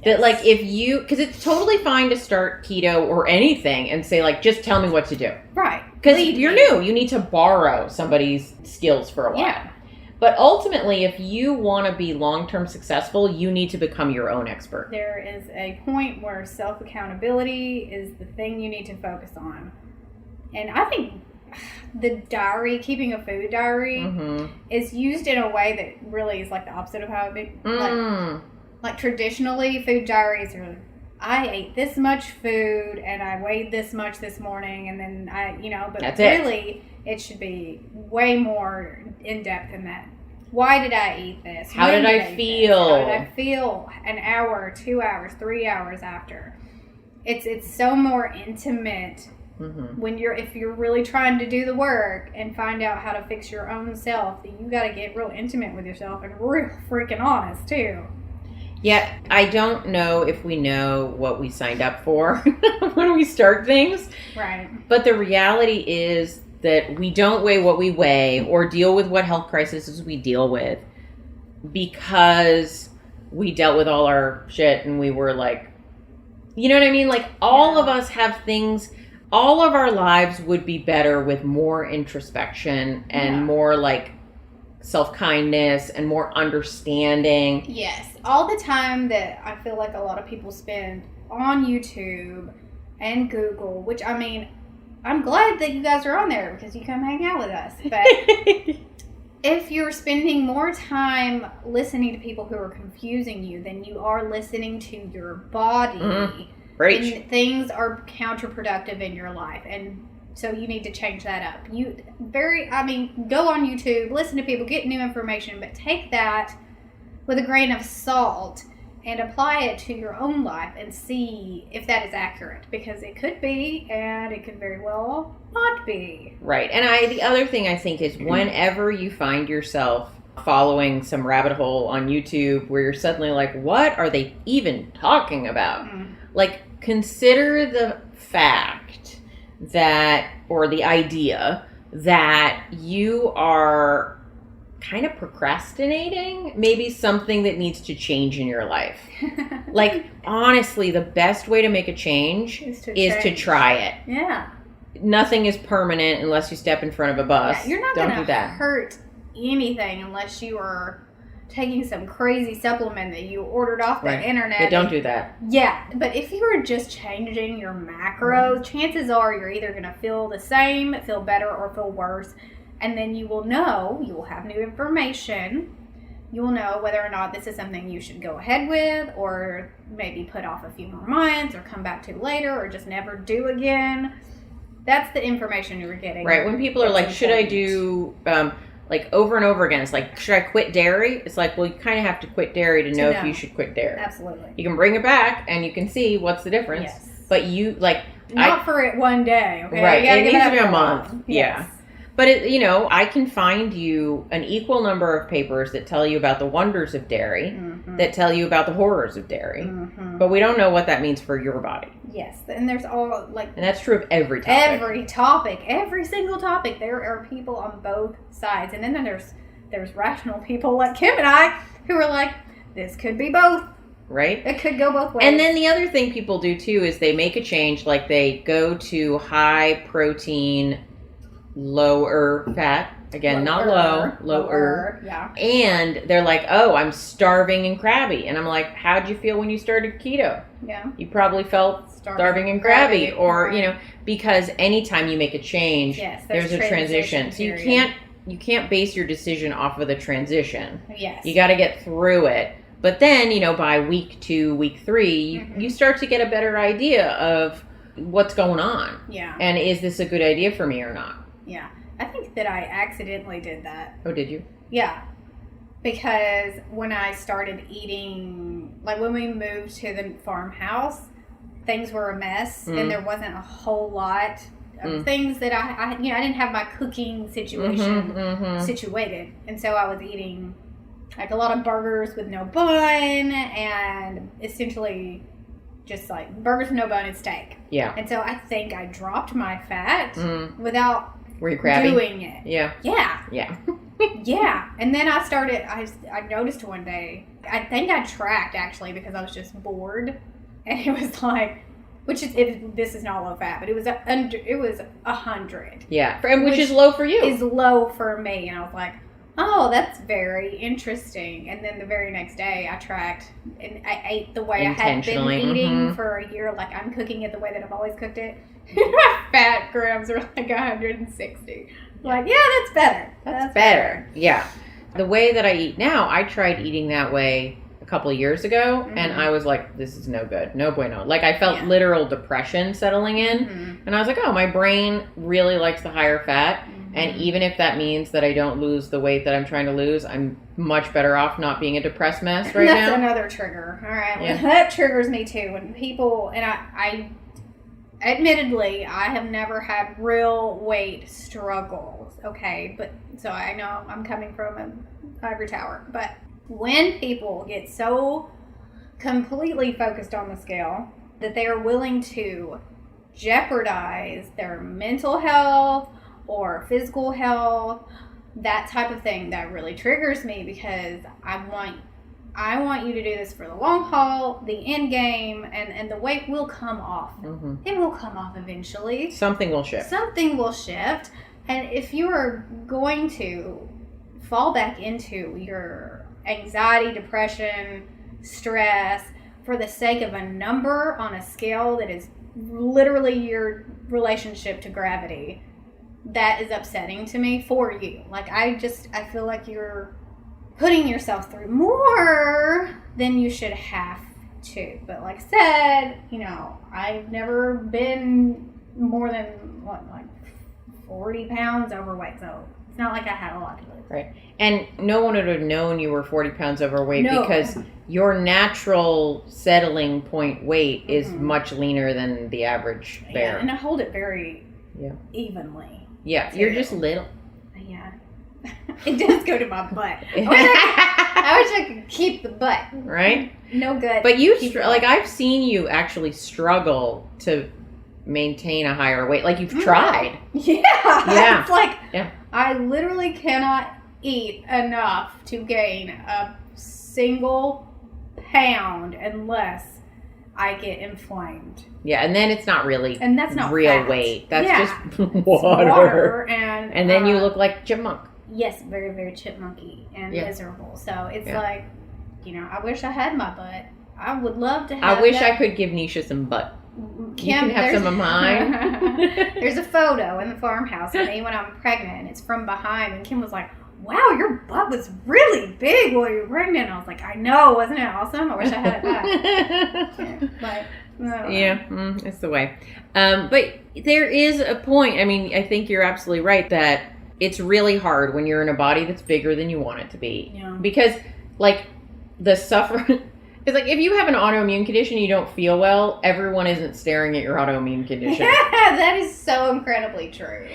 S1: That like if you, because it's totally fine to start keto or anything and say like, just tell me what to do.
S2: Right.
S1: Because you're new. You need to borrow somebody's skills for a while.
S2: Yeah.
S1: But ultimately, if you want to be long-term successful, you need to become your own expert.
S2: There is a point where self-accountability is the thing you need to focus on. And I think the diary, keeping a food diary, is used in a way that really is like the opposite of how it like traditionally, food diaries are, I ate this much food and I weighed this much this morning, and then but
S1: that's
S2: really it should be way more in depth than that. Why did I eat this?
S1: How did I feel?
S2: How did I feel an hour, 2 hours, 3 hours after? It's so more intimate when if you're really trying to do the work and find out how to fix your own self. You got to get real intimate with yourself and real freaking honest too.
S1: Yeah, I don't know if we know what we signed up for when we start things.
S2: Right.
S1: But the reality is that we don't weigh what we weigh or deal with what health crises we deal with because we dealt with all our shit and we were like, you know what I mean? Like all of us have things, all of our lives would be better with more introspection and more like self-kindness and more understanding.
S2: Yes. All the time that I feel like a lot of people spend on YouTube and Google, which I mean, I'm glad that you guys are on there because you come hang out with us. But if you're spending more time listening to people who are confusing you than you are listening to your body, then things are counterproductive in your life. And so you need to change that up. Go on YouTube, listen to people, get new information, but take that with a grain of salt and apply it to your own life and see if that is accurate, because it could be, and it could very well not be.
S1: Right. And the other thing I think is whenever you find yourself following some rabbit hole on YouTube where you're suddenly like, what are they even talking about? Like, consider the fact that, or the idea that you are kind of procrastinating maybe something that needs to change in your life. Like, honestly, the best way to make a change is to try it.
S2: Yeah.
S1: Nothing is permanent unless you step in front of a bus.
S2: Yeah, you're not going to hurt anything unless you are taking some crazy supplement that you ordered off the internet.
S1: Yeah, don't do that.
S2: Yeah, but if you are just changing your macros, chances are you're either going to feel the same, feel better, or feel worse. And then you will know, you will have new information you will know whether or not this is something you should go ahead with, or maybe put off a few more months, or come back to later, or just never do again. That's the information you were getting.
S1: Right. When people are like, should I do, like over and over again, it's like, should I quit dairy? It's like, well, you kind of have to quit dairy to know if you should quit dairy.
S2: Absolutely.
S1: You can bring it back and you can see what's the difference.
S2: Yes.
S1: But you, like...
S2: Not for it one day, okay?
S1: Right. It needs to be a month.
S2: Yes.
S1: Yeah. But, I can find you an equal number of papers that tell you about the wonders of dairy, that tell you about the horrors of dairy. But we don't know what that means for your body.
S2: Yes. And there's all, like...
S1: And that's true of every topic.
S2: Every single topic. There are people on both sides. And then there's rational people like Kim and I who are like, this could be both.
S1: Right?
S2: It could go both ways.
S1: And then the other thing people do, too, is they make a change. Like, they go to high protein... lower fat, again, lower.
S2: Yeah.
S1: And they're like, oh, I'm starving and crabby. And I'm like, how'd you feel when you started keto?
S2: Yeah.
S1: You probably felt starving and crabby. Or,
S2: right.
S1: Because anytime you make a change, there's a transition. So you can't base your decision off of the transition.
S2: Yes.
S1: You got to get through it. But then, by week 2, week 3, you start to get a better idea of what's going on.
S2: Yeah.
S1: And is this a good idea for me or not?
S2: Yeah. I think that I accidentally did that.
S1: Oh, did you?
S2: Yeah. Because when I started eating, like when we moved to the farmhouse, things were a mess and there wasn't a whole lot of things that I didn't have my cooking situation situated. And so I was eating like a lot of burgers with no bun and essentially just like burgers with no bun and steak. Yeah. And so I think I dropped my fat without
S1: Were you crabby?
S2: doing it.
S1: Yeah.
S2: Yeah.
S1: Yeah.
S2: Yeah. And then I noticed one day, I think I tracked actually because I was just bored. And it was like, this is not low fat, but it was 100.
S1: Yeah. Which is low for you.
S2: Is low for me. And I was like, oh, that's very interesting. And then the very next day I tracked and I ate the way I had been eating for a year. Like I'm cooking it the way that I've always cooked it. My fat grams are like 160. Like, yeah, that's better.
S1: That's better. Yeah. The way that I eat now, I tried eating that way a couple of years ago and I was like, this is no good. No bueno. Like I felt literal depression settling in and I was like, oh, my brain really likes the higher fat. And even if that means that I don't lose the weight that I'm trying to lose, I'm much better off not being a depressed mess right now.
S2: That's another trigger. All right. Yeah. That triggers me too. When people, and I admittedly, I have never had real weight struggles. Okay. But so I know I'm coming from an ivory tower. But when people get so completely focused on the scale that they are willing to jeopardize their mental health or physical health, that type of thing, that really triggers me because I want you to do this for the long haul, the end game, and the weight will come off. It will come off eventually.
S1: Something will shift.
S2: And if you are going to fall back into your anxiety, depression, stress for the sake of a number on a scale that is literally your relationship to gravity, that is upsetting to me for you. Like, I feel like you're putting yourself through more than you should have to. But like I said, I've never been more than, 40 pounds overweight. So it's not like I had a lot to lose.
S1: Right. And no one would have known you were 40 pounds overweight because your natural settling point weight is much leaner than the average bear.
S2: Yeah, and I hold it very evenly.
S1: Yeah, you're just little.
S2: Yeah. It does go to my butt. I wish I could keep the butt.
S1: Right?
S2: No good.
S1: But I've seen you actually struggle to maintain a higher weight. Like, you've tried.
S2: Yeah. It's like, I literally cannot eat enough to gain a single pound unless I get inflamed.
S1: Yeah, and then it's not really
S2: and that's not
S1: real
S2: fat.
S1: weight. That's just water. And then you look like chipmunk.
S2: Yes, very, very chipmunky and miserable. So it's like, I wish I had my butt. I would love to have
S1: I wish I could give Neisha some butt. Kim, you can have some of mine.
S2: There's a photo in the farmhouse of me when I'm pregnant, and it's from behind. And Kim was like, wow, your butt was really big while you were pregnant. I was like, I know, wasn't it awesome? I wish I had it back.
S1: It's the way. But there is a point. I mean, I think you're absolutely right that it's really hard when you're in a body that's bigger than you want it to be.
S2: Yeah.
S1: Because, like, the suffer... It's like, if you have an autoimmune condition and you don't feel well, everyone isn't staring at your autoimmune condition.
S2: That is so incredibly true.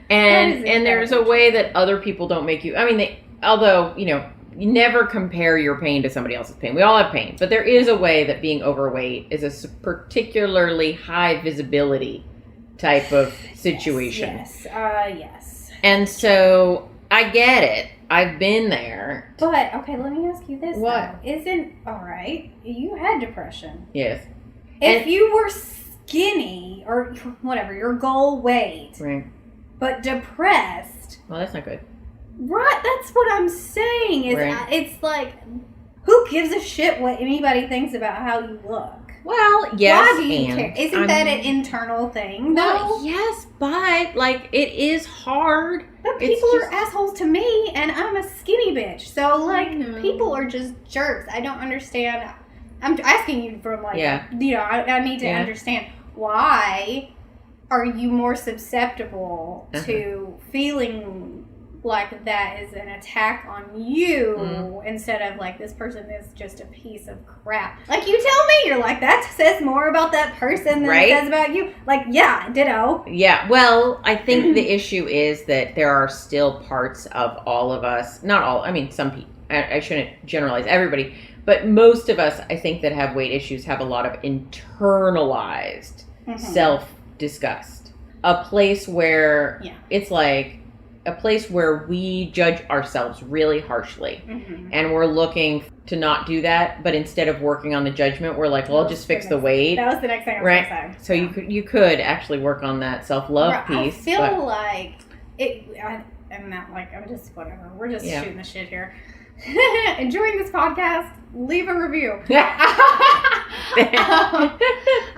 S1: And there's a way that other people don't make you... I mean, although, you never compare your pain to somebody else's pain. We all have pain. But there is a way that being overweight is a particularly high visibility type of situation.
S2: Yes.
S1: And so, I get it. I've been there.
S2: But, okay, let me ask you this.
S1: What?
S2: Though. Alright, you had depression.
S1: Yes.
S2: If you were skinny, or whatever, your goal weight,
S1: right,
S2: but depressed...
S1: Well, that's not good.
S2: Right, that's what I'm saying. It's like, who gives a shit what anybody thinks about how you look?
S1: Well, yes,
S2: why do you care? Isn't that an internal thing, though?
S1: Well, yes, but, like, it is hard.
S2: But people are assholes to me, and I'm a skinny bitch. So, like, people are just jerks. I don't understand. I'm asking you from, like, I need to understand why are you more susceptible to feeling like that is an attack on you instead of like this person is just a piece of crap. Like you tell me, you're like, that says more about that person than it says about you. Like, yeah, ditto.
S1: Yeah, well, I think the issue is that there are still parts of all of us, not all, I mean, some people, I shouldn't generalize everybody, but most of us, I think, that have weight issues have a lot of internalized self-disgust. A place where it's like, a place where we judge ourselves really harshly and we're looking to not do that, but instead of working on the judgment, we're like, well, I'll just fix the weight.
S2: That was the next thing I was going to say.
S1: So you could actually work on that self-love piece.
S2: I feel like I'm not like, I'm just whatever. We're just shooting the shit here. Enjoying this podcast, leave a review.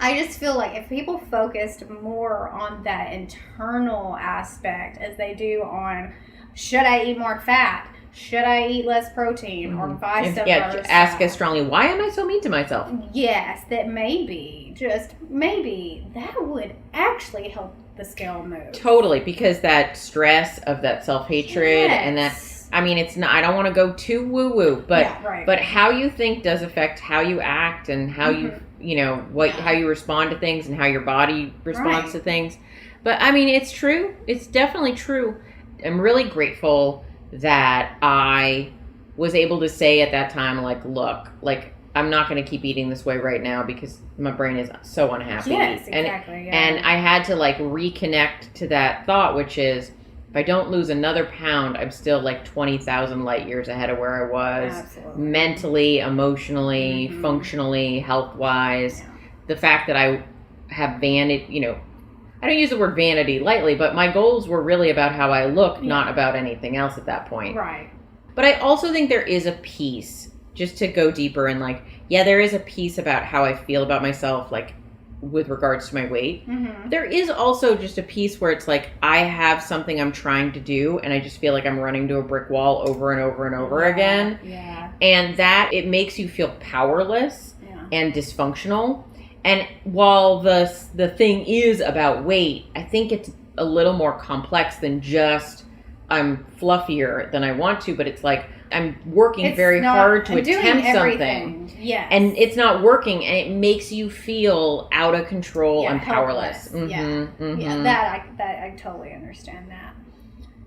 S2: I just feel like if people focused more on that internal aspect as they do on, should I eat more fat? Should I eat less protein? Or vice versa?
S1: Yeah, ask as strongly, why am I so mean to myself?
S2: Yes, that maybe, just maybe, that would actually help the scale move.
S1: Totally, because that stress of that self-hatred and that... I mean, it's not, I don't want to go too woo-woo, but but how you think does affect how you act and how how you respond to things and how your body responds to things. But I mean, it's true. It's definitely true. I'm really grateful that I was able to say at that time, like, look, like, I'm not going to keep eating this way right now because my brain is so unhappy.
S2: Yes, exactly.
S1: And I had to, like, reconnect to that thought, which is, if I don't lose another pound, I'm still like 20,000 light years ahead of where I was mentally, emotionally, functionally, health-wise. Yeah. The fact that I have vanity, I don't use the word vanity lightly, but my goals were really about how I look, not about anything else at that point.
S2: Right.
S1: But I also think there is a piece, just to go deeper and like, there is a piece about how I feel about myself, like, with regards to my weight. There is also just a piece where it's like I have something I'm trying to do and I just feel like I'm running to a brick wall over and over and over again. Yeah. And that it makes you feel powerless and dysfunctional. And while the thing is about weight, I think it's a little more complex than just I'm fluffier than I want to, but it's like I'm working very hard to attempt something.
S2: Yes.
S1: And it's not working, and it makes you feel out of control and powerless.
S2: Yeah, that I totally understand that.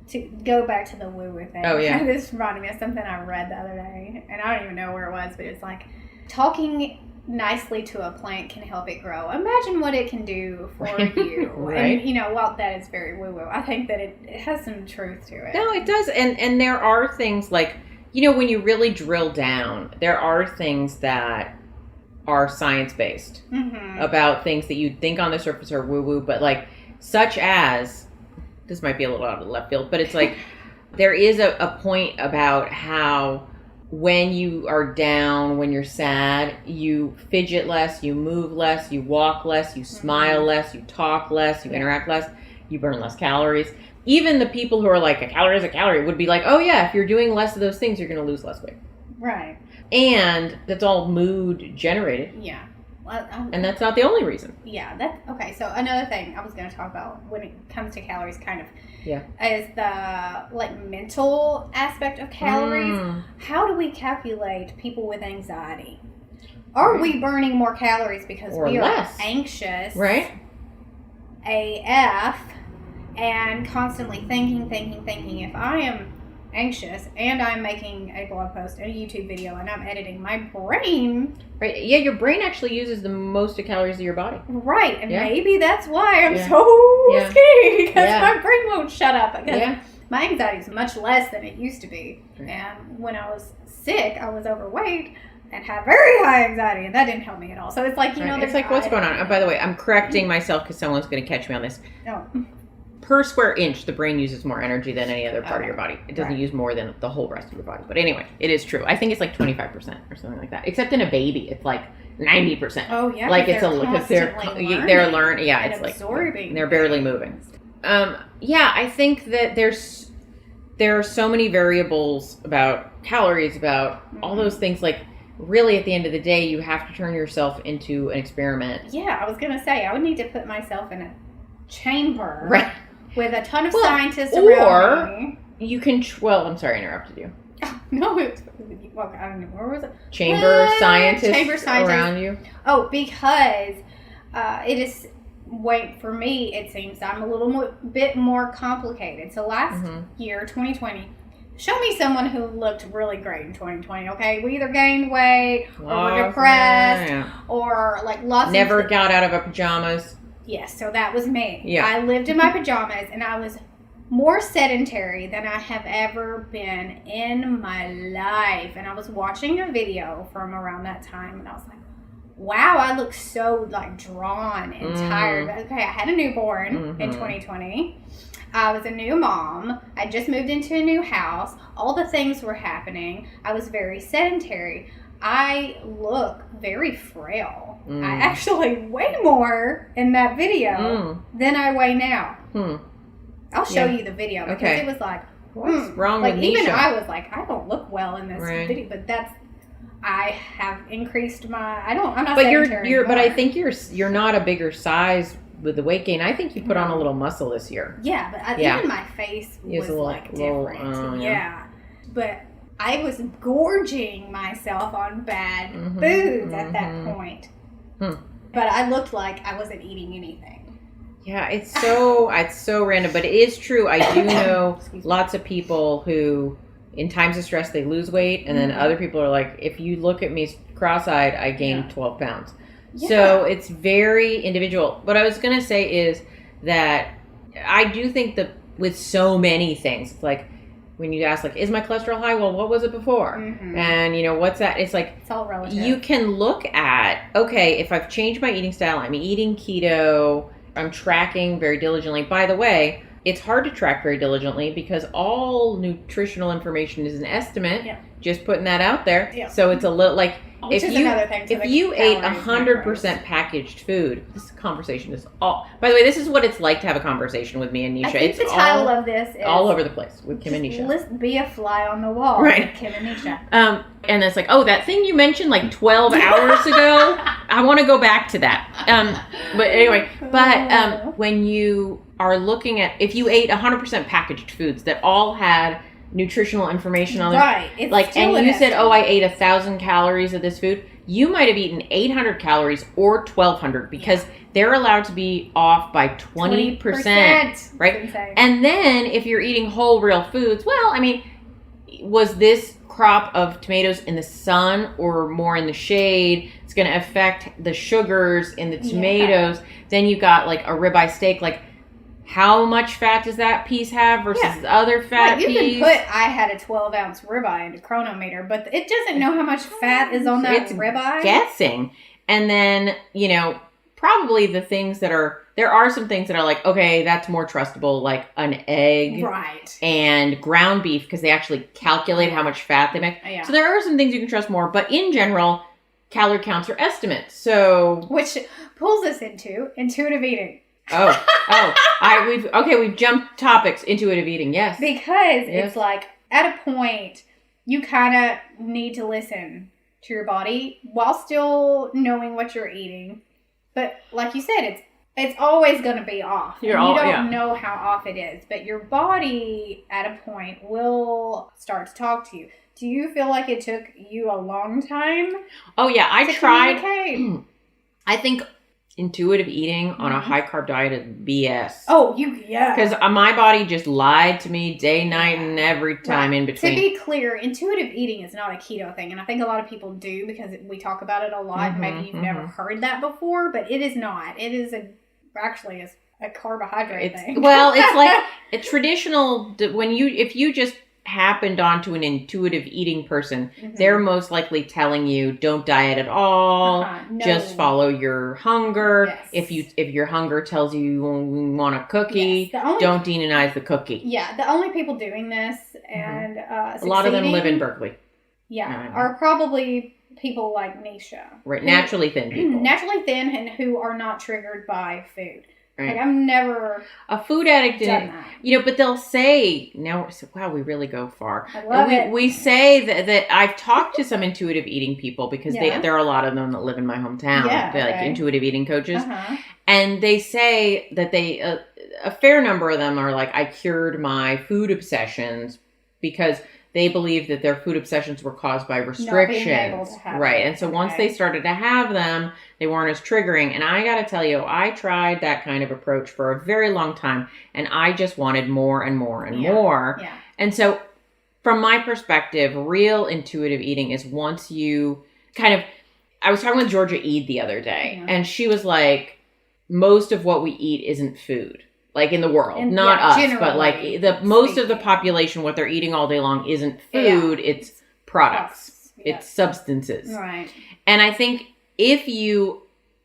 S2: To go back to the woo-woo thing.
S1: Oh, yeah.
S2: This reminded me of something I read the other day, and I don't even know where it was, but it's like, talking nicely to a plant can help it grow. Imagine what it can do for you. And, while that is very woo-woo, I think that it has some truth to it.
S1: No, it does. And there are things like, when you really drill down, there are things that are science-based about things that you'd think on the surface are woo-woo, but like, such as, this might be a little out of left field, but it's like, there is a point about how when you are down, when you're sad, you fidget less, you move less, you walk less, you smile less, you talk less, you interact less, you burn less calories. even the people who are like, a calorie is a calorie, would be like, oh yeah, if you're doing less of those things, you're going to lose less weight.
S2: Right.
S1: And that's all mood generated.
S2: Yeah.
S1: And that's not the only reason.
S2: Yeah. Okay. So another thing I was going to talk about when it comes to calories, kind of,
S1: yeah,
S2: is the like mental aspect of calories. How do we calculate people with anxiety? Are we burning more calories because we are anxious,
S1: right?
S2: AF, and constantly thinking. If I am anxious and I'm making a blog post and a YouTube video and I'm editing, my brain...
S1: Right. Yeah, your brain actually uses the most of calories of your body.
S2: Right. And maybe that's why I'm so skinny, because my brain won't shut up. Because my anxiety is much less than it used to be. Right. And when I was sick, I was overweight and had very high anxiety, and that didn't help me at all. So it's like, you know...
S1: It's like, what's going on? By the way, I'm correcting myself because someone's going to catch me on this.
S2: No.
S1: Per square inch, the brain uses more energy than any other part of your body. It doesn't use more than the whole rest of your body. But anyway, it is true. I think it's like 25% or something like that. Except in a baby, it's like 90%.
S2: Oh yeah,
S1: like it's because they're learning. Yeah, it's
S2: absorbing.
S1: Like they're barely moving. I think that there are so many variables about calories, about all those things. Like, really, at the end of the day, you have to turn yourself into an experiment.
S2: Yeah, I was gonna say I would need to put myself in a chamber,
S1: right,
S2: with a ton of scientists around me.
S1: You can. I'm sorry, I interrupted you.
S2: Oh, no, I don't know. Where was it?
S1: Chamber scientists around you.
S2: Oh, because it is. Wait, for me, it seems I'm a little bit more complicated. So last year, 2020. Show me someone who looked really great in 2020, okay? We either gained weight, or were depressed, or like lots of...
S1: Never got out of our pajamas.
S2: Yes, so that was me.
S1: Yeah.
S2: I lived in my pajamas, and I was more sedentary than I have ever been in my life. And I was watching a video from around that time, and I was like, wow, I look so like drawn and tired. Okay, I had a newborn in 2020. I was a new mom. I just moved into a new house. All the things were happening. I was very sedentary. I look very frail. I actually weigh more in that video than I weigh now. I'll show you the video because it was like,
S1: what's wrong with Neisha?
S2: Even I was like, I don't look well in this video, but I have increased my. I'm not. But
S1: but I think you're not a bigger size with the weight gain. I think you put on a little muscle this year.
S2: Yeah, but even my face was different. But I was gorging myself on bad foods at that point. But I looked like I wasn't eating anything.
S1: Yeah, it's so random, but it is true. I do know lots of people who, in times of stress, they lose weight, and then other people are like, if you look at me cross-eyed, I gained 12 pounds. Yeah. So it's very individual. What I was going to say is that I do think that with so many things, it's like when you ask, like, is my cholesterol high? Well, what was it before? And, what's that? It's like,
S2: it's all relative.
S1: You can look at, okay, if I've changed my eating style, I'm eating keto, I'm tracking very diligently. By the way, it's hard to track very diligently because all nutritional information is an estimate. Yeah. Just putting that out there. Yeah. So it's a little like, if you ate 100% packaged food, this conversation is all... By the way, this is what it's like to have a conversation with me and Neisha.
S2: I think the title of this is...
S1: all over the place with Kim and Neisha.
S2: Let's be a fly on the wall with Kim and Neisha.
S1: And it's like, oh, that thing you mentioned like 12 hours ago, I want to go back to that. But anyway, when you are looking at... If you ate 100% packaged foods that all had... nutritional information on them. Right. And you said, I ate 1,000 calories of this food. You might have eaten 800 calories or 1,200 because they're allowed to be off by 20%. Right? And then if you're eating whole real foods, was this crop of tomatoes in the sun or more in the shade? It's going to affect the sugars in the tomatoes. Yeah. Then you got like a ribeye steak, like how much fat does that piece have versus the other fat piece?
S2: You can put, I had a 12-ounce ribeye into Chronometer, but it doesn't know how much fat is on that ribeye.
S1: Guessing. And then, probably the things that are, there are some things that are like, okay, that's more trustable, like an egg.
S2: Right.
S1: And ground beef, because they actually calculate how much fat they make. Yeah. So there are some things you can trust more, but in general, calorie counts are estimates. So.
S2: Which pulls us into intuitive eating.
S1: We've jumped topics. Intuitive eating, yes.
S2: Because it's like, at a point, you kind of need to listen to your body while still knowing what you're eating. But like you said, it's always going to be off. You don't know how off it is. But your body, at a point, will start to talk to you. Do you feel like it took you a long time?
S1: Oh, yeah. I tried. I think intuitive eating on a high-carb diet is BS.
S2: Oh, yeah.
S1: Because my body just lied to me day, night, and every time in between.
S2: To be clear, intuitive eating is not a keto thing. And I think a lot of people do because we talk about it a lot. Maybe you've never heard that before, but it is not. It is actually a carbohydrate thing.
S1: Well, it's like a traditional, if you just happened onto an intuitive eating person, they're most likely telling you don't diet at all, just follow your hunger. If your hunger tells you want a cookie, don't demonize the cookie.
S2: Yeah, the only people doing this and
S1: a lot of them live in Berkeley.
S2: Are probably people like Neisha.
S1: Right, naturally thin people.
S2: Naturally thin and who are not triggered by food. Right. Like, I'm never
S1: a food addict
S2: done that.
S1: But they'll say, wow, we really go far.
S2: I love it.
S1: We say that I've talked to some intuitive eating people because there are a lot of them that live in my hometown. They're like intuitive eating coaches. And they say that a fair number of them are like, I cured my food obsessions because they believe that their food obsessions were caused by restrictions. Right. And so once they started to have them, they weren't as triggering. And I got to tell you, I tried that kind of approach for a very long time. And I just wanted more and more and more. Yeah. And so from my perspective, real intuitive eating is once you I was talking with Georgia Eid the other day. And she was like, most of what we eat isn't food. Like in the world, not us, but like most of the population, what they're eating all day long isn't food, it's products, it's substances.
S2: Right.
S1: And I think if you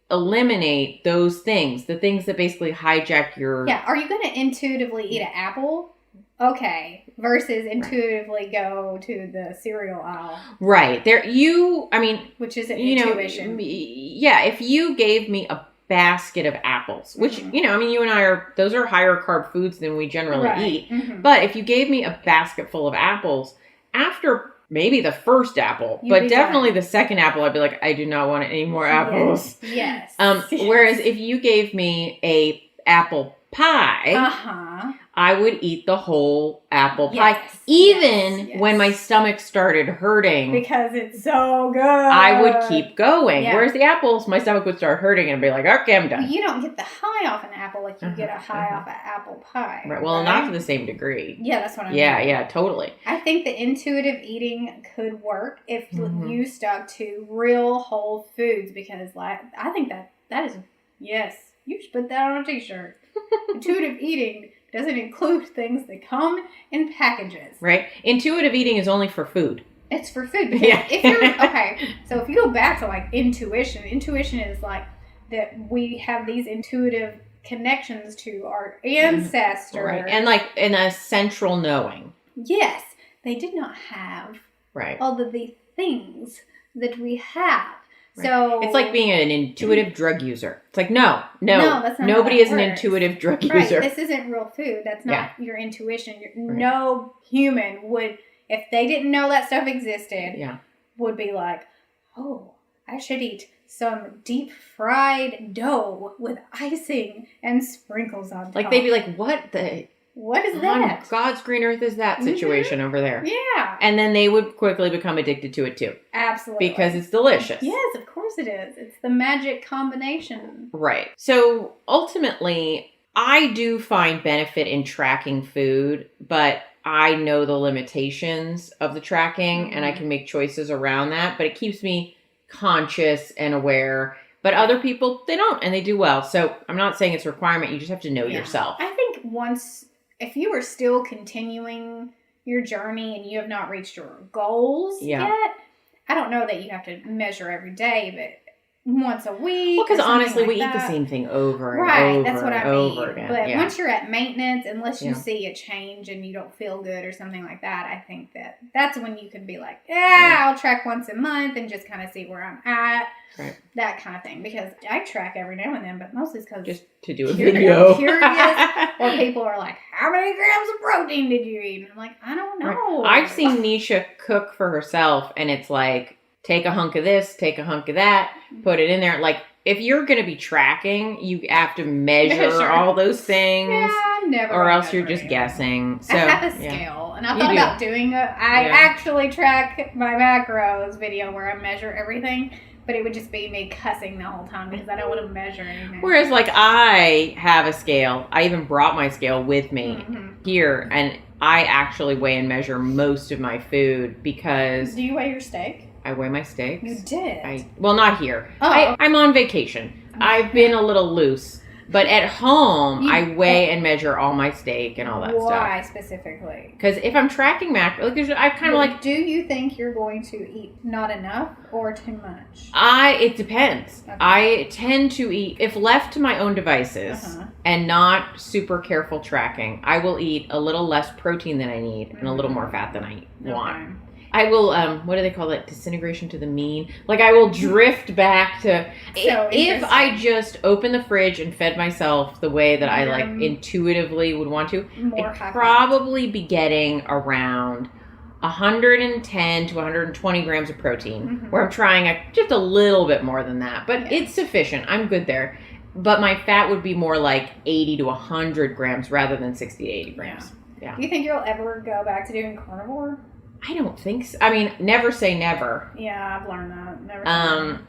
S1: eliminate those things, the things that basically hijack your...
S2: Yeah, are you going to intuitively eat an apple? Okay. Versus intuitively go to the cereal aisle.
S1: Right.
S2: Which isn't intuition.
S1: If you gave me a basket of apples, which, you and I those are higher carb foods than we generally eat. But if you gave me a basket full of apples, after maybe the first apple, but definitely the second apple, I'd be like, I do not want any more apples.
S2: Yes.
S1: Whereas if you gave me a apple pie, I would eat the whole apple pie, even when my stomach started hurting.
S2: Because it's so good.
S1: I would keep going. Yeah. Whereas the apples, my stomach would start hurting and I'd be like, okay, I'm done.
S2: You don't get the high off an apple like you get a high off an apple pie.
S1: Right. Well, not to the same degree.
S2: Yeah, that's what I mean.
S1: Yeah, totally.
S2: I think the intuitive eating could work if you stuck to real whole foods because I think that is, yes, you should put that on a t-shirt. Intuitive eating doesn't include things that come in packages.
S1: Right. Intuitive eating is only for food.
S2: It's for food. Because if you're, so if you go back to like intuition is like that we have these intuitive connections to our ancestors.
S1: Right. And like in a central knowing.
S2: Yes. They did not have all of the things that we have. Right. So
S1: it's like being an intuitive drug user. It's like, no, that's not nobody is an intuitive drug user.
S2: This isn't real food. That's not your intuition. No human would, if they didn't know that stuff existed, would be like, oh, I should eat some deep fried dough with icing and sprinkles on top.
S1: Like they'd be like, what
S2: is that?
S1: God's green earth is that situation over there?
S2: Yeah.
S1: And then they would quickly become addicted to it too.
S2: Absolutely.
S1: Because it's delicious.
S2: Yes, of course it is. It's the magic combination.
S1: Right. So ultimately, I do find benefit in tracking food, but I know the limitations of the tracking and I can make choices around that, but it keeps me conscious and aware. But other people, they don't, and they do well. So I'm not saying it's a requirement. You just have to know yourself.
S2: I think if you are still continuing your journey and you have not reached your goals yet, I don't know that you have to measure every day, but once a week.
S1: Well, because honestly,
S2: like
S1: we eat the same thing over and
S2: right,
S1: over
S2: that's what
S1: and
S2: I mean.
S1: over again.
S2: But once you're at maintenance, unless you
S1: Yeah.
S2: see a change and you don't feel good or something like that, I think that's when you can be like, I'll track once a month and just kind of see where I'm at.
S1: Right.
S2: That kind of thing. Because I track every now and then, but mostly it's because
S1: just to do a video.
S2: Curious, or people are like, how many grams of protein did you eat? And I'm like, I don't know.
S1: Right. I've seen Neisha cook for herself, and it's like, take a hunk of this, take a hunk of that, put it in there. Like, if you're going to be tracking, you have to measure all those things.
S2: Yeah, I'm never.
S1: Or else you're just guessing. So,
S2: I have a scale, and I thought about doing it. I actually track my macros video where I measure everything, but it would just be me cussing the whole time because I don't want to measure anything.
S1: Whereas, like, I have a scale. I even brought my scale with me here, and I actually weigh and measure most of my food because...
S2: Do you weigh your steak?
S1: I weigh my steaks.
S2: You did?
S1: Well, not here.
S2: Oh.
S1: I'm on vacation. I've been a little loose. But at home, I weigh and measure all my steak and all that stuff.
S2: Why specifically?
S1: Because if I'm tracking macros, I kind of like...
S2: Do you think you're going to eat not enough or too much?
S1: It depends. Okay. I tend to eat, if left to my own devices and not super careful tracking, I will eat a little less protein than I need and a little more fat than I want. I will, what do they call it? Disintegration to the mean. Like, I will drift back to... if I just open the fridge and fed myself the way that I, like, intuitively would want to, I'd probably be getting around 110 to 120 grams of protein, where I'm trying just a little bit more than that. But it's sufficient. I'm good there. But my fat would be more like 80 to 100 grams rather than 60 to 80 grams. Yeah.
S2: Do you think you'll ever go back to doing carnivore?
S1: I don't think so. I mean, never say never.
S2: Yeah, I've learned that. Never say never.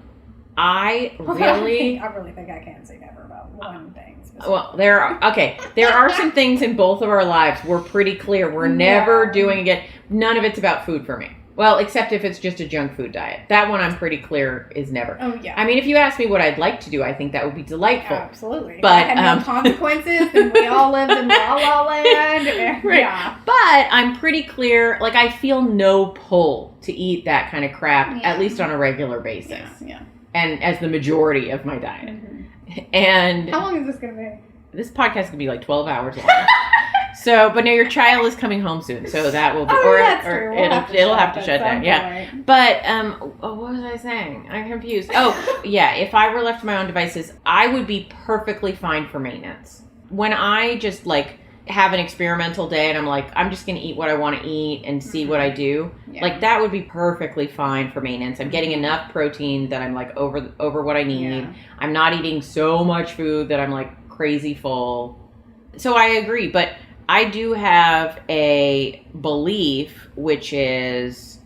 S1: I
S2: really think I can say never about one thing.
S1: Well, there are some things in both of our lives we're pretty clear we're never doing again. None of it's about food for me. Well, except if it's just a junk food diet. That one I'm pretty clear is never.
S2: Oh, yeah.
S1: I mean, if you ask me what I'd like to do, I think that would be delightful.
S2: Absolutely.
S1: But
S2: I had no consequences, and we all lived in La La Land.
S1: Right. Yeah. But I'm pretty clear, like, I feel no pull to eat that kind of crap, at least on a regular basis.
S2: Yeah.
S1: And as the majority of my diet. And
S2: how long is this going to be?
S1: This podcast could be like 12 hours long. So, but now your child is coming home soon, so that will be, it'll have to shut down. Yeah. But, what was I saying? I'm confused. Oh, yeah. If I were left to my own devices, I would be perfectly fine for maintenance. When I just like have an experimental day and I'm like, I'm just going to eat what I want to eat and see what I do. Yeah. Like that would be perfectly fine for maintenance. I'm getting enough protein that I'm like over what I need. Yeah. I'm not eating so much food that I'm like crazy full. So I agree, but I do have a belief, which is,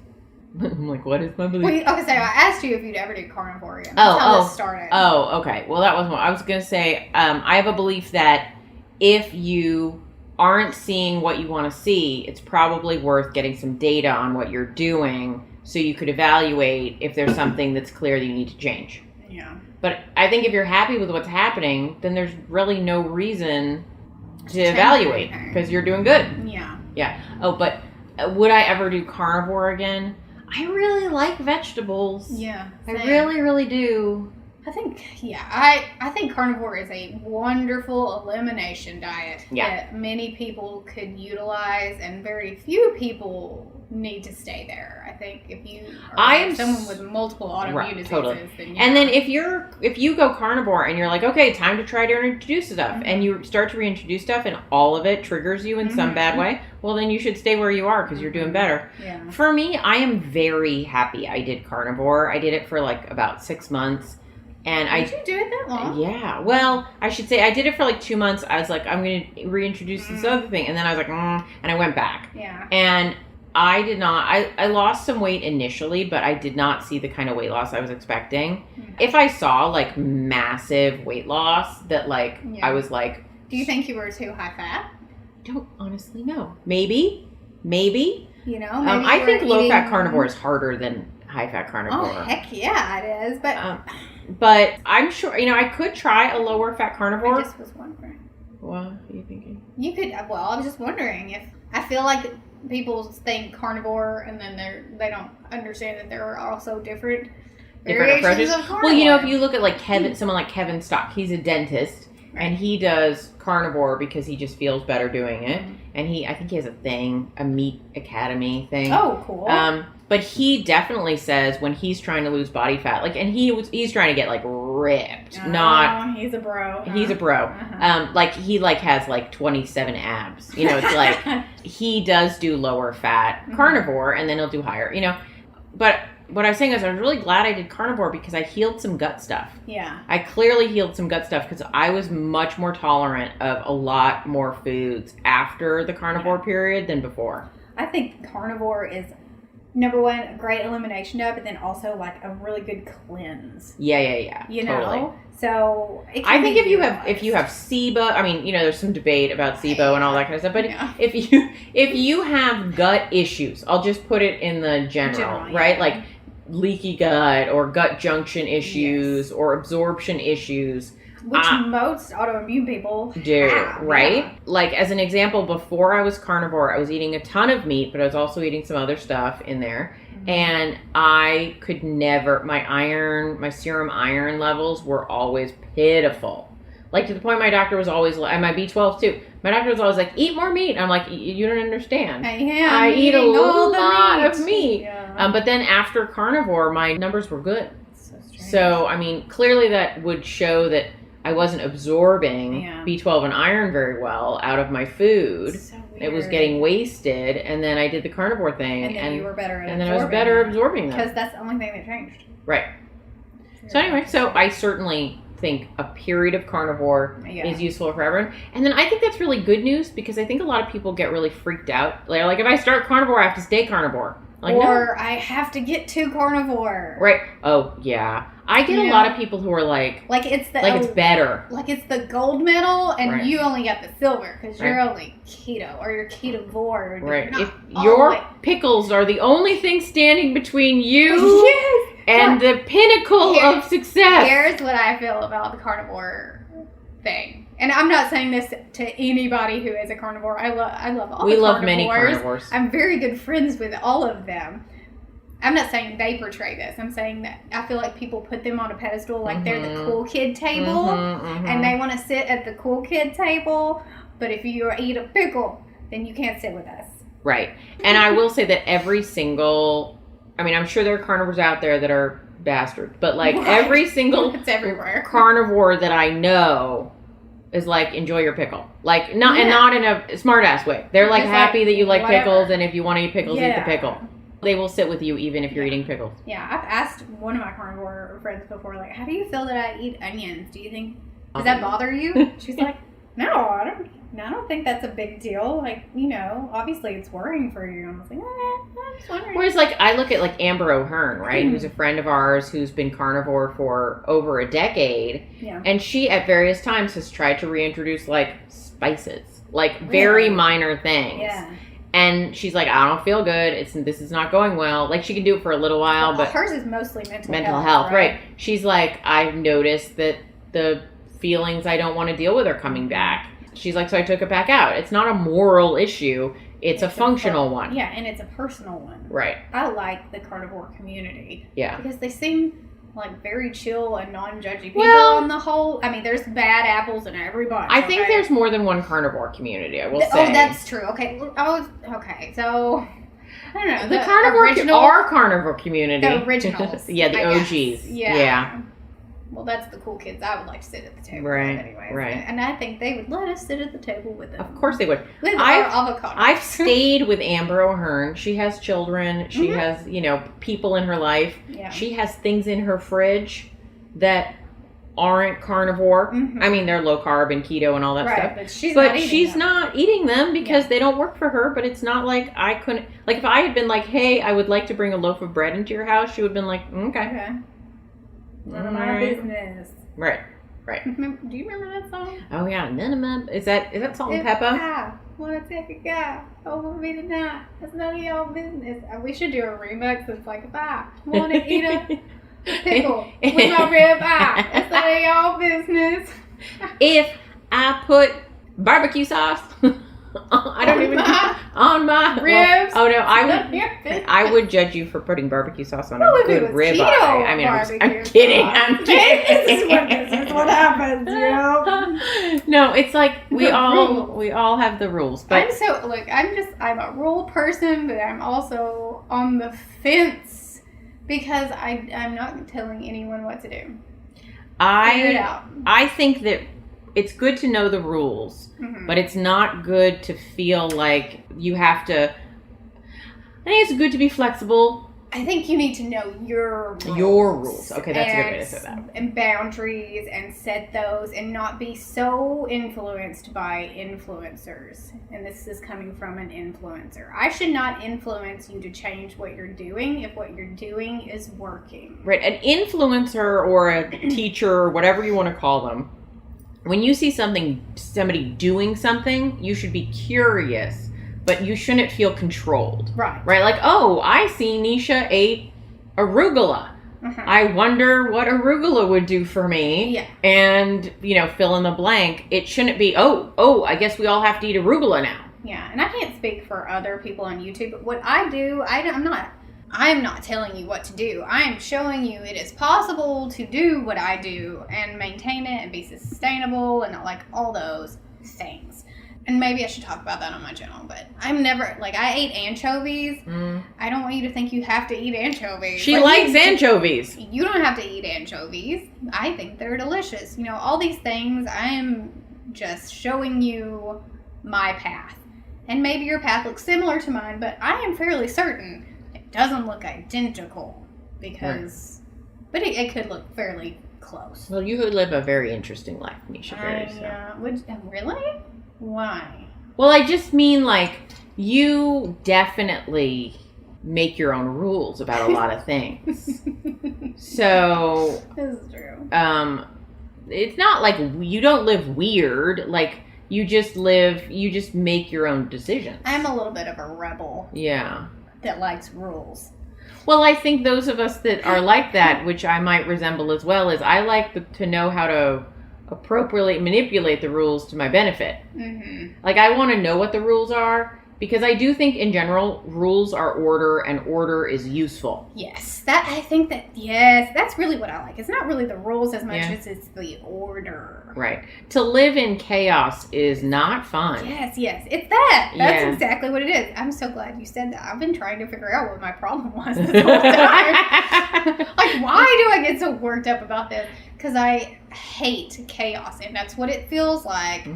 S1: I'm like, what is my belief?
S2: Well, I asked you if you'd ever do carnivore again. That's how this started.
S1: Oh, okay. Well, that wasn't what I was going to say. I have a belief that if you aren't seeing what you want to see, it's probably worth getting some data on what you're doing so you could evaluate if there's something that's clear that you need to change.
S2: Yeah.
S1: But I think if you're happy with what's happening, then there's really no reason to evaluate because you're doing good.
S2: Yeah.
S1: Yeah. Oh, but would I ever do carnivore again? I really like vegetables.
S2: Yeah.
S1: Same. I really, really do.
S2: I think carnivore is a wonderful elimination diet that many people could utilize, and very few people need to stay there. I think if you are someone with multiple autoimmune diseases, then
S1: and then if you go carnivore and you're like, okay, time to try to introduce stuff, and you start to reintroduce stuff, and all of it triggers you in some bad way, well, then you should stay where you are because you're doing better.
S2: Yeah.
S1: For me, I am very happy I did carnivore. I did it for like about 6 months. And
S2: Did you do it that long?
S1: Yeah. Well, I should say I did it for like 2 months. I was like, I'm going to reintroduce this other thing. And then I was like, and I went back.
S2: Yeah.
S1: And I did not, I lost some weight initially, but I did not see the kind of weight loss I was expecting. Mm-hmm. If I saw like massive weight loss that like, I was like.
S2: Do you think you were too high fat?
S1: Don't honestly know. Maybe.
S2: You know, maybe
S1: I think low fat carnivore is harder than high fat carnivore.
S2: Oh, heck yeah, it is.
S1: But I'm sure, I could try a lower fat carnivore.
S2: I just was wondering.
S1: What are you thinking?
S2: You could, I was just wondering if, I feel like people think carnivore and then they don't understand that there are also different
S1: different approaches.
S2: Of carnivore.
S1: Well, you know, if you look at like someone like Kevin Stock, he's a dentist. Right. And he does carnivore because he just feels better doing it. Mm-hmm. And I think he has a meat academy thing.
S2: Oh, cool.
S1: But he definitely says when he's trying to lose body fat, like, and he's trying to get like ripped,
S2: he's a bro.
S1: He's a bro. Uh-huh. Like he like has like 27 abs. You know, it's like he does do lower fat carnivore, and then he'll do higher. You know, but. What I was saying is I was really glad I did carnivore because I healed some gut stuff.
S2: Yeah.
S1: I clearly healed some gut stuff because I was much more tolerant of a lot more foods after the carnivore period than before.
S2: I think carnivore is, number one, a great elimination of, but then also like a really good cleanse.
S1: Yeah.
S2: You
S1: totally.
S2: know? So
S1: I think if you have SIBO, I mean, you know, there's some debate about SIBO and all that kind of stuff, but if you have gut issues, I'll just put it in the general, right? Like leaky gut or gut junction issues or absorption issues.
S2: Which most autoimmune people
S1: do,
S2: have,
S1: right?
S2: Yeah.
S1: Like, as an example, before I was carnivore, I was eating a ton of meat, but I was also eating some other stuff in there. Mm-hmm. And I could never, my serum iron levels were always pitiful. Like, to the point my doctor was always, and my B12 too, my doctor was always like, eat more meat. I'm like, you don't understand. I eat a lot of meat. Yeah. But then after carnivore, my numbers were good. So, I mean, clearly that would show that I wasn't absorbing B12 and iron very well out of my food. So weird. It was getting wasted, and then I did the carnivore thing.
S2: And then you were better at
S1: absorbing. And then I was better absorbing them.
S2: Because that's the only thing that changed.
S1: Right. So anyway, I certainly think a period of carnivore is useful for everyone. And then I think that's really good news because I think a lot of people get really freaked out. Like if I start carnivore, I have to stay carnivore. Like,
S2: or I have to get to carnivore.
S1: Right. Oh, yeah. I get a lot of people who are like it's better.
S2: Like it's the gold medal and you only got the silver because you're only keto or you're ketovore.
S1: Right. If your pickles are the only thing standing between you and the pinnacle of success.
S2: Here's what I feel about the carnivore thing. And I'm not saying this to anybody who is a carnivore. I love all the carnivores. We love many carnivores. I'm very good friends with all of them. I'm not saying they portray this. I'm saying that I feel like people put them on a pedestal like they're the cool kid table. And they want to sit at the cool kid table. But if you eat a pickle, then you can't sit with us.
S1: Right. And I will say that every single... I mean, I'm sure there are carnivores out there that are bastards. But like every single carnivore that I know... is like, enjoy your pickle. Like, and not in a smart ass way. They're like happy that you like pickles, and if you want to eat pickles, eat the pickle. They will sit with you even if you're eating pickles.
S2: Yeah, I've asked one of my carnivore friends before, like, how do you feel that I eat onions? Do you think, does that bother you? She's like, no, I don't think that's a big deal. Like, you know, obviously it's worrying for you. I was like, I'm just wondering.
S1: Whereas, like, I look at, like, Amber O'Hearn, right, who's a friend of ours who's been carnivore for over a decade. Yeah. And she, at various times, has tried to reintroduce, like, spices. Like, very minor things. Yeah. And she's like, I don't feel good. This is not going well. Like, she can do it for a little while, but...
S2: hers is mostly mental
S1: health, right? She's like, I've noticed that the feelings I don't want to deal with are coming back. She's like, so I took it back out. It's not a moral issue. It's a functional one.
S2: Yeah, and it's a personal one.
S1: Right.
S2: I like the carnivore community.
S1: Yeah.
S2: Because they seem like very chill and non-judgy people on the whole. I mean, there's bad apples in every bunch.
S1: I think there's more than one carnivore community, I will say.
S2: Oh, that's true. Okay. Okay, so... I don't know.
S1: The carnivore... Our carnivore community.
S2: The originals.
S1: Yeah, the OGs.
S2: Yeah. Well, that's the cool kids I would like to sit at the table with anyways.
S1: Right.
S2: And I think they would let us sit at the table with them.
S1: Of course they would.
S2: With our avocado.
S1: I've stayed with Amber O'Hearn. She has children. She has, people in her life. Yeah. She has things in her fridge that aren't carnivore. I mean, they're low carb and keto and all that stuff.
S2: But she's
S1: not eating them because they don't work for her. But it's not like I couldn't... Like, if I had been like, hey, I would like to bring a loaf of bread into your house, she would have been like, okay.
S2: None of my business.
S1: Right.
S2: Do you remember that song?
S1: Oh yeah, none of my... Is that Salt and Pepper?
S2: I want to take a guy over me tonight. It's none of y'all business. We should do a remix that's like, if I want to eat a pickle with my rib eye, it's none of y'all business.
S1: If I put barbecue sauce... I don't even on my
S2: ribs.
S1: Well, no,
S2: None of your business.
S1: I would judge you for putting barbecue sauce on
S2: Well,
S1: a
S2: if it
S1: good
S2: was
S1: ribeye.
S2: keto
S1: I mean, I'm
S2: barbecue
S1: kidding.
S2: sauce.
S1: I'm kidding.
S2: This is what happens, you know?
S1: No, it's like we
S2: The
S1: all
S2: rules.
S1: have the rules. But
S2: I'm a rule person, but I'm also on the fence because I'm not telling anyone what to do. Figure it out.
S1: I think that it's good to know the rules, but it's not good to feel like you have to. I think it's good to be flexible.
S2: I think you need to know your rules.
S1: Your rules. Okay, that's a good way to say that.
S2: And boundaries, and set those, and not be so influenced by influencers. And this is coming from an influencer. I should not influence you to change what you're doing if what you're doing is working.
S1: Right. An influencer or a teacher or whatever you want to call them, when you see somebody doing something, you should be curious. But you shouldn't feel controlled.
S2: Right.
S1: Right? Like, oh, I see Neisha ate arugula. I wonder what arugula would do for me.
S2: Yeah. And,
S1: fill in the blank. It shouldn't be, oh, I guess we all have to eat arugula now.
S2: Yeah. And I can't speak for other people on YouTube, but what I do, I'm not telling you what to do. I am showing you it is possible to do what I do and maintain it and be sustainable and like all those things. And maybe I should talk about that on my channel, but I'm never, I ate anchovies. I don't want you to think you have to eat anchovies.
S1: She likes anchovies.
S2: You don't have to eat anchovies. I think they're delicious. All these things, I am just showing you my path. And maybe your path looks similar to mine, but I am fairly certain it doesn't look identical because, but it could look fairly close.
S1: Well, you would live a very interesting life, Neisha.
S2: Really? Why?
S1: Well, I just mean you definitely make your own rules about a lot of things. So
S2: this is true.
S1: It's not like you don't live weird. You just make your own decisions.
S2: I'm a little bit of a rebel.
S1: Yeah.
S2: That likes rules.
S1: Well, I think those of us that are like that, which I might resemble as well, is I like to know how to appropriately manipulate the rules to my benefit. I want to know what the rules are, because I do think in general rules are order, and order is useful.
S2: Yes, that's really what I like. It's not really the rules as much as it's the order.
S1: Right. To live in chaos is not fun.
S2: Yes, it's that. That's exactly what it is. I'm so glad you said that. I've been trying to figure out what my problem was this whole time. Why do I get so worked up about this? Because I hate chaos, and that's what it feels like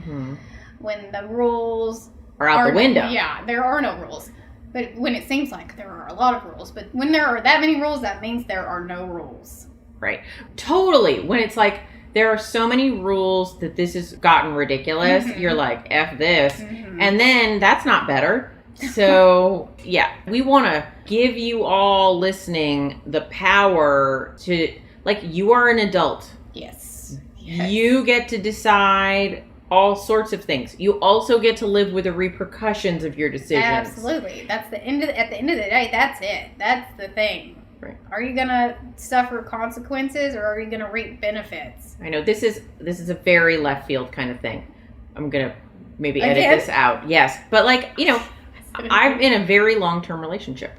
S2: when the rules
S1: are out the window.
S2: Yeah, there are no rules. But when it seems like there are a lot of rules, but when there are that many rules, that means there are no rules.
S1: Right. Totally. When it's there are so many rules that this has gotten ridiculous, you're like, F this. And then that's not better. So, we want to give you all listening the power to, you are an adult.
S2: Yes.
S1: You get to decide all sorts of things. You also get to live with the repercussions of your decisions.
S2: Absolutely. At the end of the day, that's it. That's the thing.
S1: Right.
S2: Are you going to suffer consequences, or are you going to reap benefits?
S1: I know this is a very left field kind of thing. I'm going to maybe edit this out. Yes. But I'm in a very long-term relationship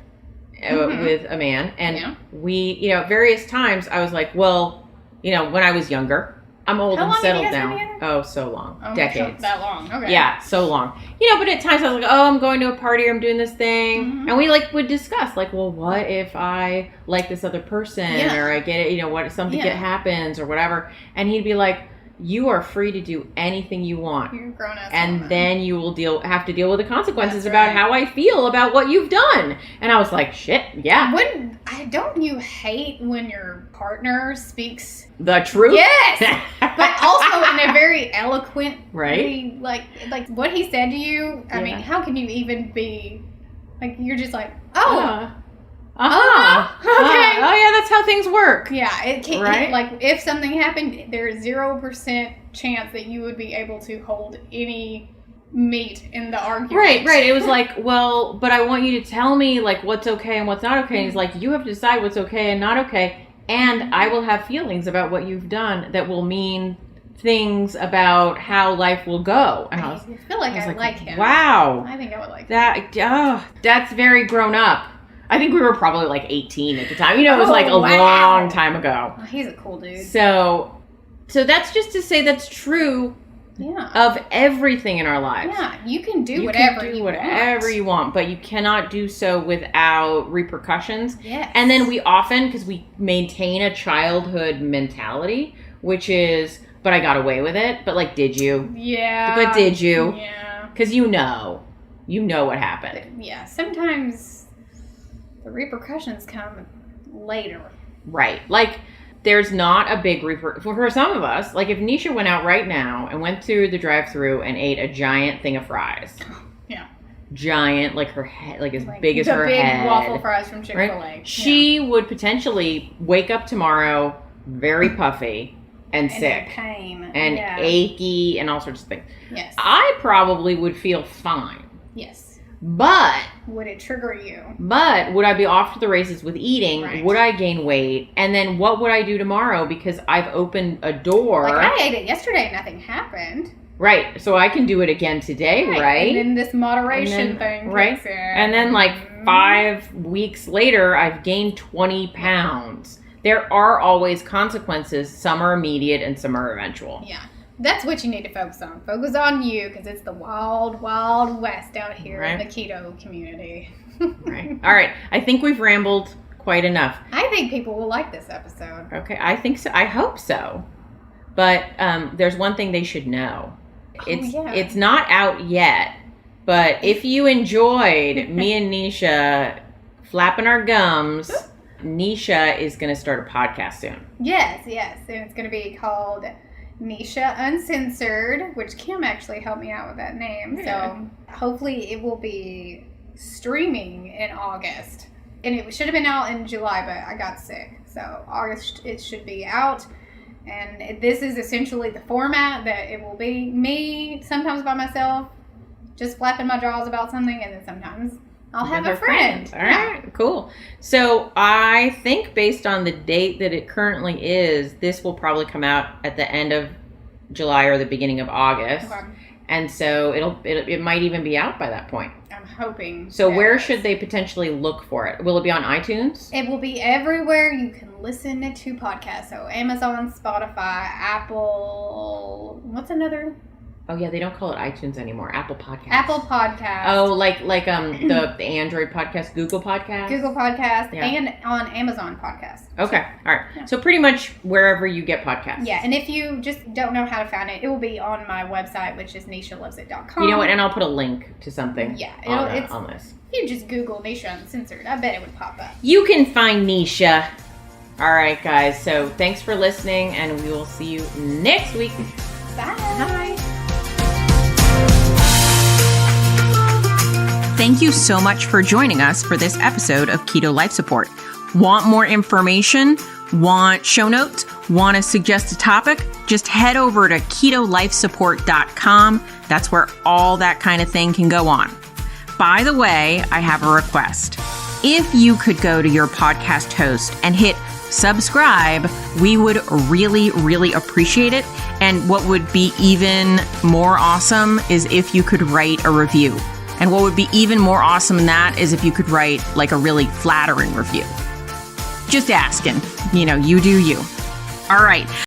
S1: with a man, and we, at various times I was like, well, when I was younger, I'm old and settled now. Oh, so long. Decades.
S2: That long. Okay.
S1: Yeah, so long. But at times I was like, oh, I'm going to a party, or I'm doing this thing. And we would discuss well, what if I like this other person, or I get it, what if something happens or whatever. And he'd be like, you are free to do anything you want.
S2: You're a grown-ass
S1: and
S2: woman.
S1: then you will have to deal with the consequences about how I feel about what you've done. And I was like, shit, yeah.
S2: Don't you hate when your partner speaks
S1: the truth?
S2: Yes, but also in a very eloquent,
S1: right?
S2: Like what he said to you. I mean, how can you even be you're just like, oh. Okay.
S1: Oh yeah, that's how things work.
S2: Yeah, it can't. Right? If something happened, there's 0% chance that you would be able to hold any meat in the argument.
S1: Right. It was well, but I want you to tell me what's okay and what's not okay. And he's like, you have to decide what's okay and not okay, and I will have feelings about what you've done that will mean things about how life will go. And
S2: I feel like I like him.
S1: Wow.
S2: I think I would like
S1: that. That's very grown up. I think we were probably like 18 at the time. It was like a long time ago.
S2: Oh, he's a cool dude.
S1: So that's just to say that's true of everything in our lives.
S2: Yeah, you can do whatever you want,
S1: but you cannot do so without repercussions.
S2: Yes.
S1: And then we often, because we maintain a childhood mentality, which is, but I got away with it. But like, did you?
S2: Yeah.
S1: But did you?
S2: Yeah.
S1: Because you know what happened.
S2: Yeah, sometimes the repercussions come later.
S1: Right. Like, there's not a big for some of us. Like, if Neisha went out right now and went through the drive-thru and ate a giant thing of fries.
S2: Yeah.
S1: Giant, like her head, like as big as her head.
S2: The big waffle fries from Chick-fil-A.
S1: Right? She would potentially wake up tomorrow very puffy and sick.
S2: In pain.
S1: And achy and all sorts of things.
S2: Yes.
S1: I probably would feel fine.
S2: Yes.
S1: But
S2: would it trigger you?
S1: But would I be off to the races with eating?
S2: Right.
S1: Would I gain weight? And then what would I do tomorrow? Because I've opened a door.
S2: Like, I ate it yesterday, nothing happened.
S1: Right. So I can do it again today, right?
S2: And then this moderation thing kicks in.
S1: And then like 5 weeks later, I've gained 20 pounds. There are always consequences. Some are immediate and some are eventual.
S2: Yeah. That's what you need to focus on. Focus on you, because it's the wild, wild west out here in the keto community.
S1: Right. All right. I think we've rambled quite enough.
S2: I think people will like this episode.
S1: Okay. I think so. I hope so. But there's one thing they should know. It's not out yet, but if you enjoyed me and Neisha flapping our gums, Neisha is going to start a podcast soon.
S2: Yes. And it's going to be called Neisha Uncensored, which Kim actually helped me out with that name. Yeah. So hopefully it will be streaming in August. And it should have been out in July, but I got sick. So August it should be out. And this is essentially the format that it will be me sometimes by myself, just flapping my jaws about something, and then sometimes I'll have a friend.
S1: All right, cool. So I think based on the date that it currently is, this will probably come out at the end of July or the beginning of August. Okay. And so it might even be out by that point.
S2: I'm hoping.
S1: So where should they potentially look for it? Will it be on iTunes?
S2: It will be everywhere you can listen to podcasts. So Amazon, Spotify, Apple. What's another?
S1: Oh yeah, they don't call it iTunes anymore. Apple Podcasts.
S2: Apple Podcasts.
S1: Oh, like the Android podcast, Google Podcast.
S2: Google Podcast, and on Amazon Podcast.
S1: Okay, all right. Yeah. So pretty much wherever you get podcasts.
S2: Yeah, and if you just don't know how to find it, it will be on my website, which is NeishaLovesIt.com.
S1: You know what? And I'll put a link to something.
S2: Yeah,
S1: on this.
S2: If you just Google Neisha Uncensored, I bet it would pop up.
S1: You can find Neisha. All right, guys. So thanks for listening, and we will see you next week.
S2: Bye. Bye.
S1: Thank you so much for joining us for this episode of Keto Life Support. Want more information? Want show notes? Want to suggest a topic? Just head over to ketolifesupport.com. That's where all that kind of thing can go on. By the way, I have a request. If you could go to your podcast host and hit subscribe, we would really, really appreciate it. And what would be even more awesome is if you could write a review. And what would be even more awesome than that is if you could write like a really flattering review. Just asking, you do you. All right.